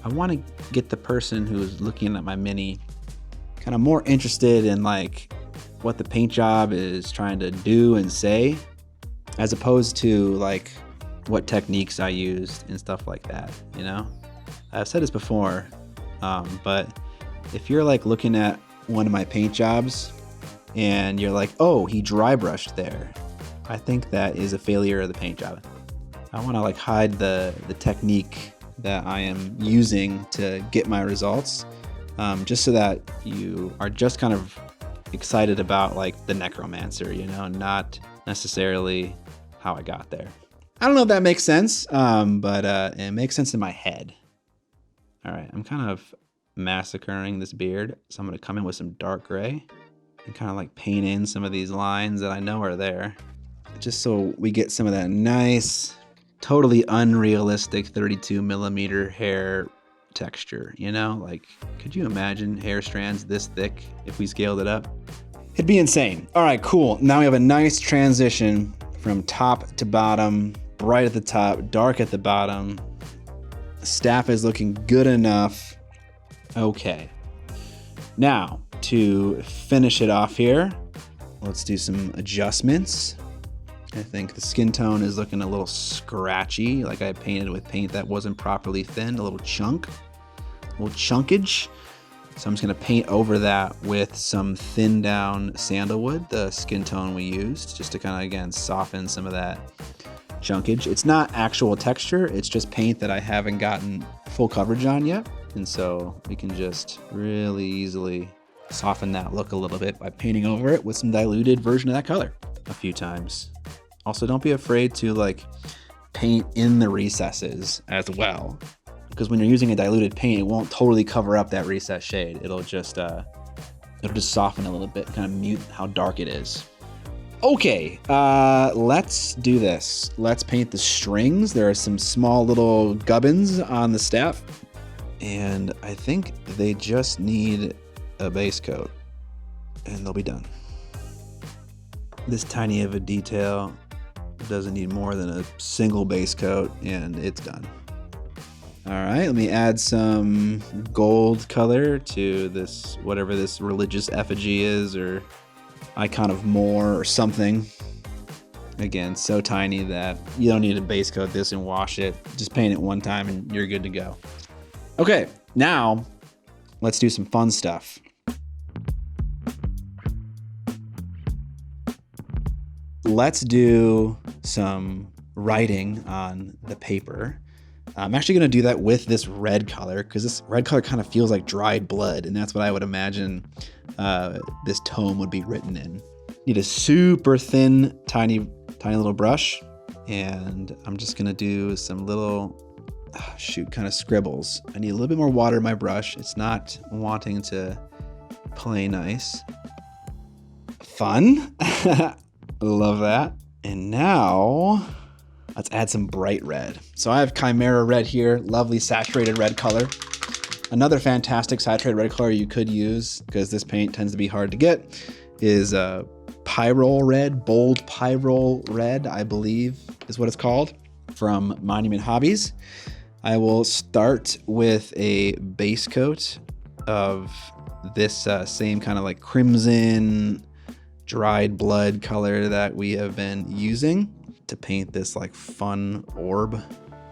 I want to get the person who's looking at my Mini kind of more interested in like what the paint job is trying to do and say, as opposed to like what techniques I used and stuff like that, you know? I've said this before, but if you're like looking at one of my paint jobs and you're like, oh, he dry brushed there, I think that is a failure of the paint job. I want to like hide the technique that I am using to get my results, just so that you are just kind of excited about like the necromancer, you know, not necessarily how I got there. I don't know if that makes sense, but it makes sense in my head. All right, I'm kind of massacring this beard, so I'm gonna come in with some dark gray and kind of like paint in some of these lines that I know are there, just so we get some of that nice, totally unrealistic 32mm hair texture, you know? Like, could you imagine hair strands this thick if we scaled it up? It'd be insane. All right, cool. Now we have a nice transition from top to bottom, bright at the top, dark at the bottom. Staff is looking good enough. Okay. Now, to finish it off here, let's do some adjustments. I think the skin tone is looking a little scratchy, like I painted with paint that wasn't properly thinned, a little chunkage. So I'm just gonna paint over that with some thinned down sandalwood, the skin tone we used, just to kind of, again, soften some of that chunkage. It's not actual texture, it's just paint that I haven't gotten full coverage on yet. And so we can just really easily soften that look a little bit by painting over it with some diluted version of that color a few times. Also, don't be afraid to like paint in the recesses as well, because when you're using a diluted paint, it won't totally cover up that recess shade. It'll just soften a little bit, kind of mute how dark it is. Okay, let's do this. Let's paint the strings. There are some small little gubbins on the staff, and I think they just need a base coat, and they'll be done. This tiny of a detail doesn't need more than a single base coat, and it's done. All right, let me add some gold color to this, whatever this religious effigy is, or icon of more or something. Again, so tiny that you don't need to base coat this and wash it. Just paint it one time and you're good to go. Okay, now let's do some fun stuff. Let's do some writing on the paper. I'm actually gonna do that with this red color, because this red color kind of feels like dried blood, and that's what I would imagine this tome would be written in. Need a super thin, tiny little brush, and I'm just gonna do some little, kind of scribbles. I need a little bit more water in my brush. It's not wanting to play nice. Fun. Love that. And now let's add some bright red. So I have Chimera red here, lovely saturated red color. Another fantastic saturated red color you could use, because this paint tends to be hard to get, is Pyrrole red, bold Pyrrole red, I believe is what it's called, from Monument Hobbies. I will start with a base coat of this same kind of like crimson, dried blood color that we have been using to paint this like fun orb.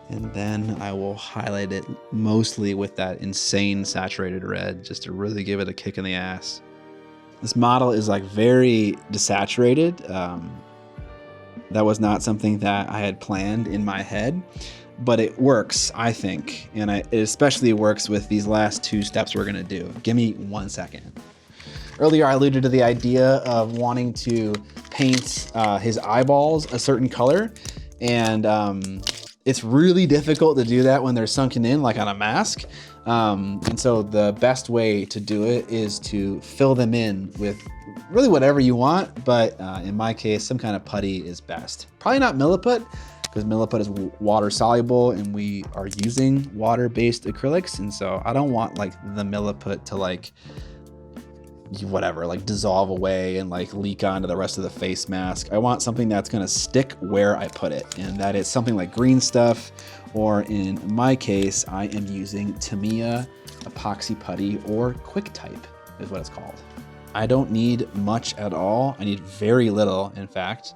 And then I will highlight it mostly with that insane saturated red, just to really give it a kick in the ass. This model is like very desaturated. That was not something that I had planned in my head, but it works, I think. And it especially works with these last two steps we're gonna do. Give me 1 second. Earlier, I alluded to the idea of wanting to paint his eyeballs a certain color, and it's really difficult to do that when they're sunken in, like on a mask. And so the best way to do it is to fill them in with really whatever you want, but in my case, some kind of putty is best. Probably not Milliput, because Milliput is water soluble and we are using water-based acrylics, and so I don't want like the Milliput to like whatever, like dissolve away and like leak onto the rest of the face mask. I want something that's gonna stick where I put it, and that is something like green stuff, or in my case, I am using Tamiya epoxy putty, or quick type is what it's called. I don't need much at all. I need very little, in fact.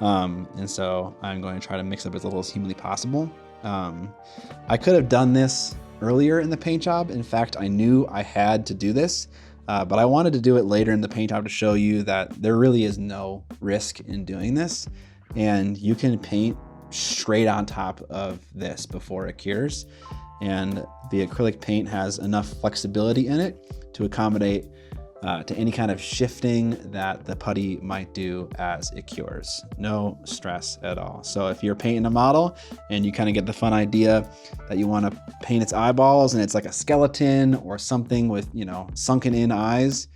And so I'm going to try to mix up as little as humanly possible. I could have done this earlier in the paint job. In fact, I knew I had to do this. But I wanted to do it later in the paint job to show you that there really is no risk in doing this, and you can paint straight on top of this before it cures. And the acrylic paint has enough flexibility in it to accommodate to any kind of shifting that the putty might do as it cures. No stress at all. So if you're painting a model and you kind of get the fun idea that you want to paint its eyeballs and it's like a skeleton or something with, you know, sunken in eyes,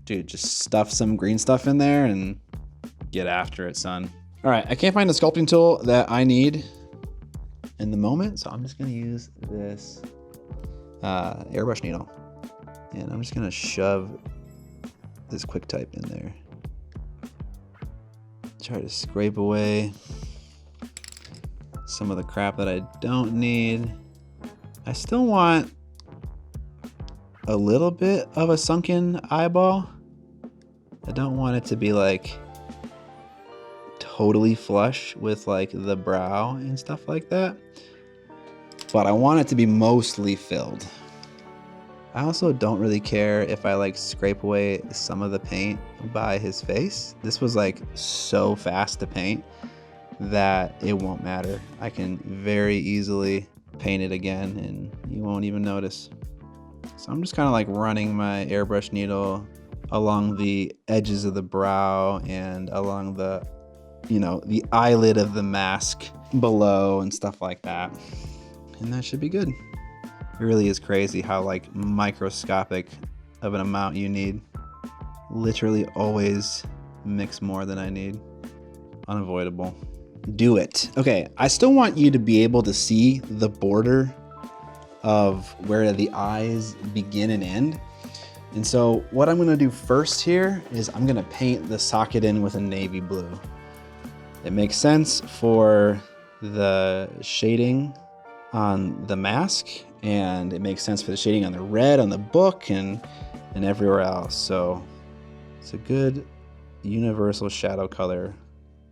dude, just stuff some green stuff in there and get after it, son. All right, I can't find the sculpting tool that I need in the moment, so I'm just gonna use this airbrush needle. And I'm just gonna shove this quick type in there. Try to scrape away some of the crap that I don't need. I still want a little bit of a sunken eyeball. I don't want it to be like totally flush with like the brow and stuff like that, but I want it to be mostly filled. I also don't really care if I like scrape away some of the paint by his face. This was like so fast to paint that it won't matter. I can very easily paint it again and you won't even notice. So I'm just kind of like running my airbrush needle along the edges of the brow and along the, you know, the eyelid of the mask below and stuff like that. And that should be good. It really is crazy how like microscopic of an amount you need. Literally always mix more than I need. Unavoidable. Do it. Okay, I still want you to be able to see the border of where the eyes begin and end. And so what I'm gonna do first here is I'm gonna paint the socket in with a navy blue. It makes sense for the shading on the mask, and it makes sense for the shading on the red on the book and everywhere else. So it's a good universal shadow color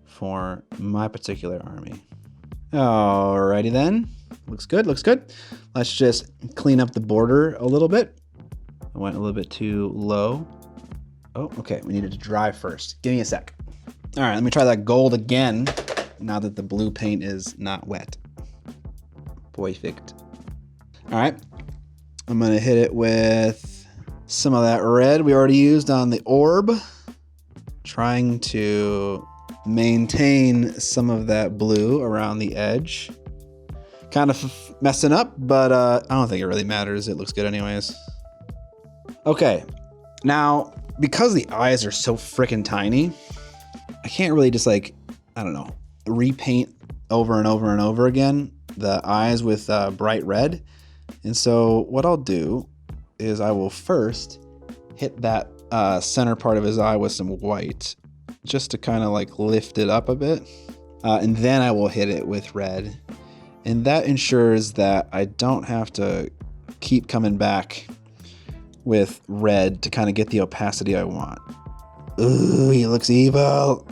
for my particular army. Alrighty then, looks good, looks good. Let's just clean up the border a little bit. I went a little bit too low. Oh, okay, we need it to dry first. Give me a sec. All right, let me try that gold again now that the blue paint is not wet. Perfect. All right, I'm gonna hit it with some of that red we already used on the orb, trying to maintain some of that blue around the edge. Kind of messing up, but I don't think it really matters. It looks good anyways. Okay, now because the eyes are so freaking tiny, I can't really just like, I don't know, repaint over and over and over again the eyes with bright red. And so what I'll do is I will first hit that center part of his eye with some white, just to kind of like lift it up a bit. And then I will hit it with red. And that ensures that I don't have to keep coming back with red to kind of get the opacity I want. Ooh, he looks evil.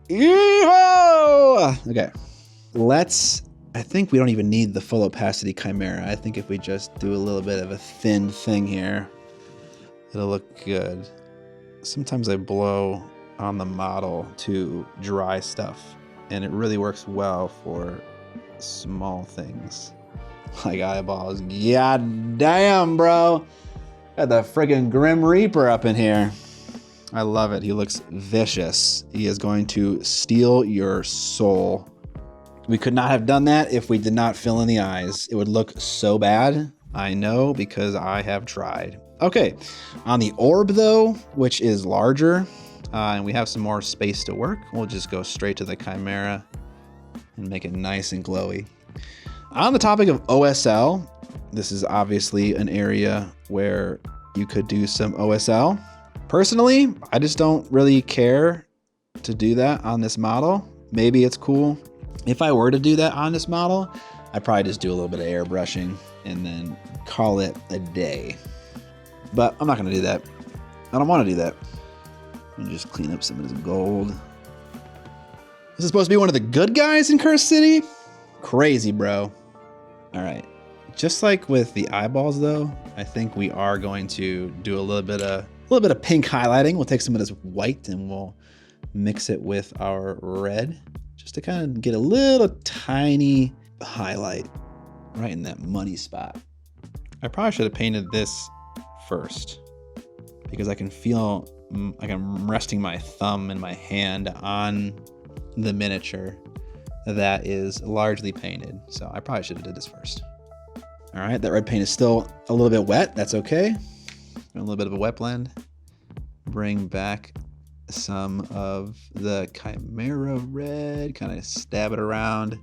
Evil! Okay, I think we don't even need the full opacity chimera. I think if we just do a little bit of a thin thing here, it'll look good. Sometimes I blow on the model to dry stuff, and it really works well for small things like eyeballs. God damn, bro. Got the friggin' Grim Reaper up in here. I love it. He looks vicious. He is going to steal your soul. We could not have done that if we did not fill in the eyes. It would look so bad. I know, because I have tried. Okay, on the orb though, which is larger, and we have some more space to work, we'll just go straight to the chimera and make it nice and glowy. On the topic of OSL, this is obviously an area where you could do some OSL. Personally, I just don't really care to do that on this model. Maybe it's cool. If I were to do that on this model, I'd probably just do a little bit of airbrushing and then call it a day. But I'm not gonna do that. I don't wanna do that. Let me just clean up some of this gold. This is supposed to be one of the good guys in Curse City? Crazy, bro. All right, just like with the eyeballs though, I think we are going to do a little bit of pink highlighting. We'll take some of this white and we'll mix it with our red, just to kind of get a little tiny highlight right in that money spot. I probably should have painted this first, because I can feel like I'm resting my thumb and my hand on the miniature that is largely painted. So I probably should have did this first. All right, that red paint is still a little bit wet. That's okay. A little bit of a wet blend. Bring back some of the Chimera red, kind of stab it around.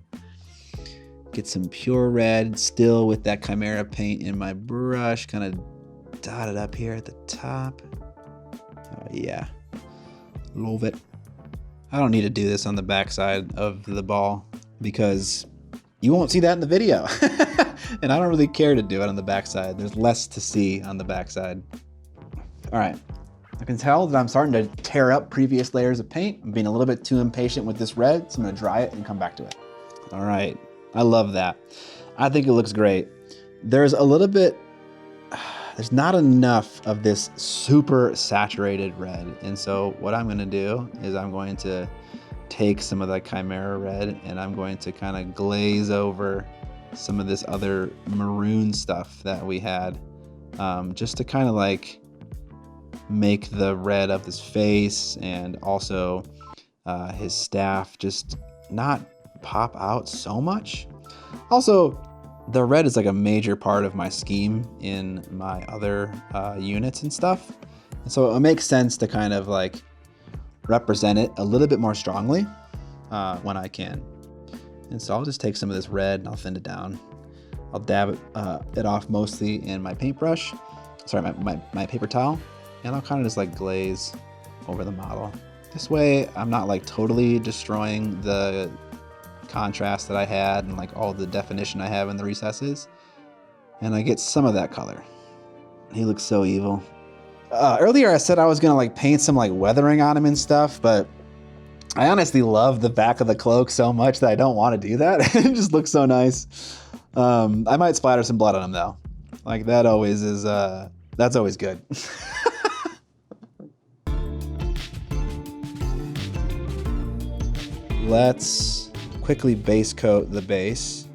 Get some pure red, still with that Chimera paint in my brush, kind of dot it up here at the top. Oh yeah, love it. I don't need to do this on the backside of the ball because you won't see that in the video. And I don't really care to do it on the backside. There's less to see on the backside. All right, I can tell that I'm starting to tear up previous layers of paint. I'm being a little bit too impatient with this red, so I'm gonna dry it and come back to it. All right, I love that. I think it looks great. There's a little bit, there's not enough of this super saturated red. And so what I'm gonna do is I'm going to take some of that Chimera red and I'm going to kind of glaze over some of this other maroon stuff that we had, just to kind of like make the red of his face and also his staff just not pop out so much. Also, the red is like a major part of my scheme in my other units and stuff. And so it makes sense to kind of like represent it a little bit more strongly when I can. And so I'll just take some of this red and I'll thin it down. I'll dab it off mostly in my paintbrush, sorry, my paper towel, and I'll kind of just like glaze over the model. This way I'm not like totally destroying the contrast that I had and like all the definition I have in the recesses. And I get some of that color. He looks so evil. Earlier I said I was gonna like paint some like weathering on him and stuff, but I honestly love the back of the cloak so much that I don't want to do that. It just looks so nice. I might splatter some blood on him though. Like that always is, that's always good. Let's quickly base coat the base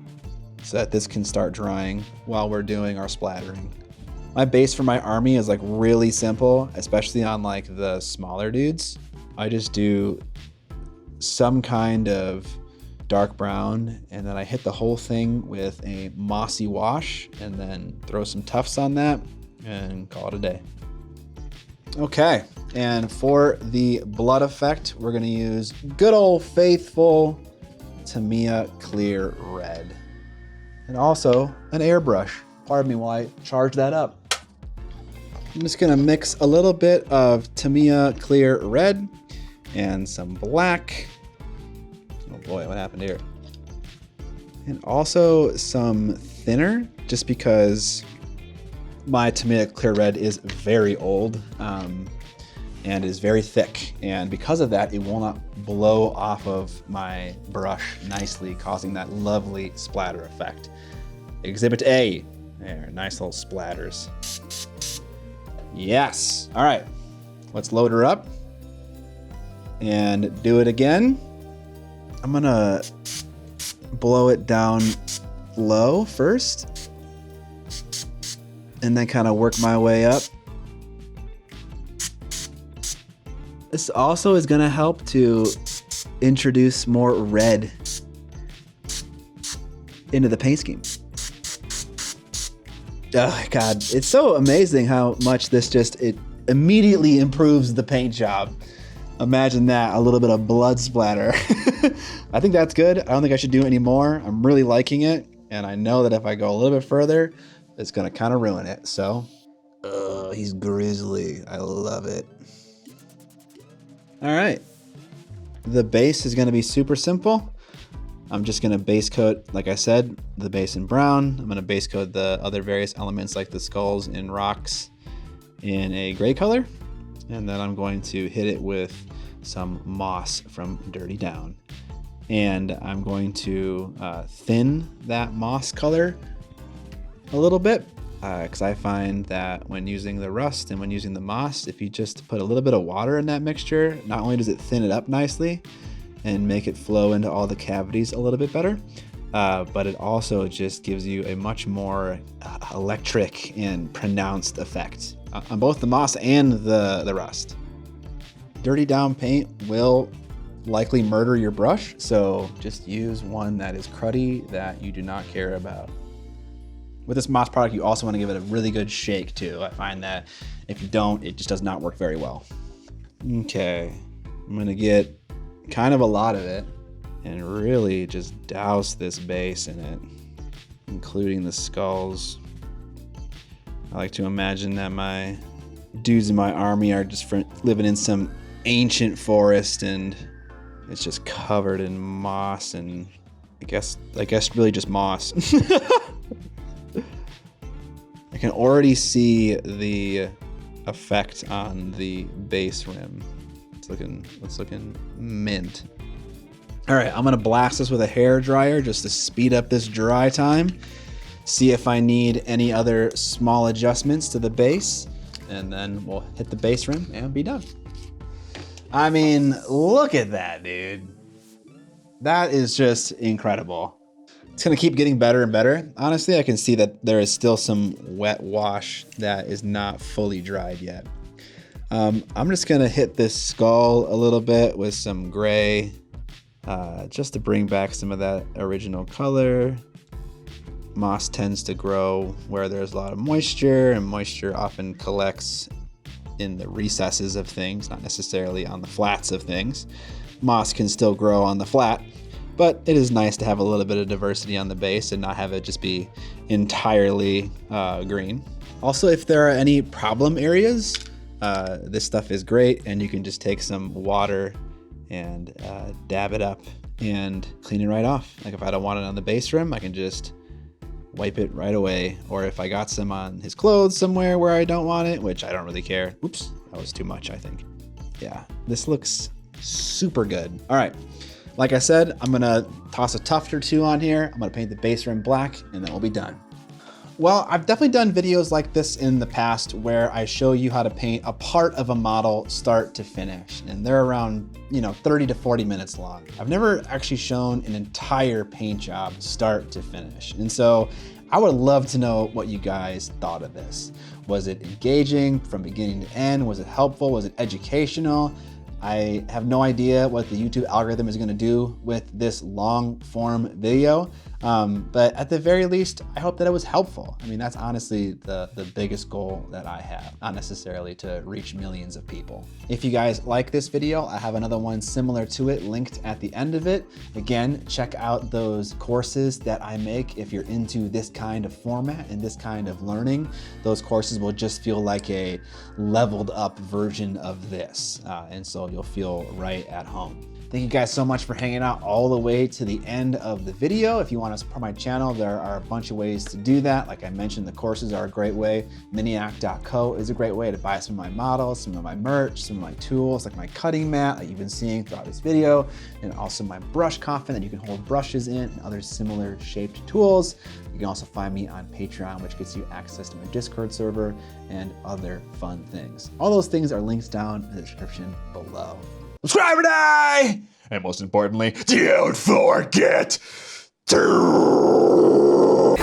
so that this can start drying while we're doing our splattering. My base for my army is like really simple, especially on like the smaller dudes. I just do some kind of dark brown and then I hit the whole thing with a mossy wash and then throw some tufts on that and call it a day. Okay, and for the blood effect, we're gonna use good old faithful Tamiya Clear Red. And also an airbrush. Pardon me while I charge that up. I'm just gonna mix a little bit of Tamiya Clear Red and some black. Oh boy, what happened here? And also some thinner, just because my Tamiya Clear Red is very old and is very thick. And because of that, it will not blow off of my brush nicely, causing that lovely splatter effect. Exhibit A, there, nice little splatters. Yes, all right, let's load her up and do it again. I'm gonna blow it down low first and then kind of work my way up. This also is gonna help to introduce more red into the paint scheme. Oh God, it's so amazing how much this it immediately improves the paint job. Imagine that, a little bit of blood splatter. I think that's good. I don't think I should do any more. I'm really liking it. And I know that if I go a little bit further, it's gonna kind of ruin it. So, he's grisly. I love it. All right. The base is gonna be super simple. I'm just gonna base coat, like I said, the base in brown. I'm gonna base coat the other various elements like the skulls and rocks in a gray color. And then I'm going to hit it with some moss from Dirty Down. And I'm going to thin that moss color a little bit, because I find that when using the rust and when using the moss, if you just put a little bit of water in that mixture, not only does it thin it up nicely and make it flow into all the cavities a little bit better, but it also just gives you a much more electric and pronounced effect on both the moss and the rust. Dirty down paint will likely murder your brush, so just use one that is cruddy that you do not care about. With this moss product, you also want to give it a really good shake too. I find that if you don't, it just does not work very well. Okay, I'm gonna get kind of a lot of it and really just douse this base in it, including the skulls. I like to imagine that my dudes in my army are just living in some ancient forest and it's just covered in moss and I guess really just moss. I can already see the effect on the base rim. It's looking mint. All right, I'm gonna blast this with a hair dryer just to speed up this dry time. See if I need any other small adjustments to the base, and then we'll hit the base rim and be done. I mean, look at that, dude. That is just incredible. It's gonna keep getting better and better. Honestly, I can see that there is still some wet wash that is not fully dried yet. I'm just gonna hit this skull a little bit with some gray, just to bring back some of that original color. Moss tends to grow where there's a lot of moisture, and moisture often collects in the recesses of things, not necessarily on the flats of things. Moss can still grow on the flat, but it is nice to have a little bit of diversity on the base and not have it just be entirely green. Also, if there are any problem areas, this stuff is great, and you can just take some water and dab it up and clean it right off. Like if I don't want it on the base rim, I can just wipe it right away. Or if I got some on his clothes somewhere where I don't want it, which I don't really care. Oops, that was too much, I think. Yeah, this looks super good. All right, like I said, I'm gonna toss a tuft or two on here. I'm gonna paint the base rim black and then we'll be done. Well, I've definitely done videos like this in the past where I show you how to paint a part of a model start to finish, and they're around 30 to 40 minutes long. I've never actually shown an entire paint job start to finish, and so I would love to know what you guys thought of this. Was it engaging from beginning to end? Was it helpful? Was it educational? I have no idea what the YouTube algorithm is gonna do with this long form video, but at the very least, I hope that it was helpful. I mean, that's honestly the biggest goal that I have, not necessarily to reach millions of people. If you guys like this video, I have another one similar to it linked at the end of it. Again, check out those courses that I make if you're into this kind of format and this kind of learning. Those courses will just feel like a leveled up version of this, and so you'll feel right at home. Thank you guys so much for hanging out all the way to the end of the video. If you want to support my channel, there are a bunch of ways to do that. Like I mentioned, the courses are a great way. Miniac.co is a great way to buy some of my models, some of my merch, some of my tools, like my cutting mat that you've been seeing throughout this video, and also my brush coffin that you can hold brushes in and other similar shaped tools. You can also find me on Patreon, which gets you access to my Discord server and other fun things. All those things are linked down in the description below. Subscribe or die! And most importantly, don't forget to...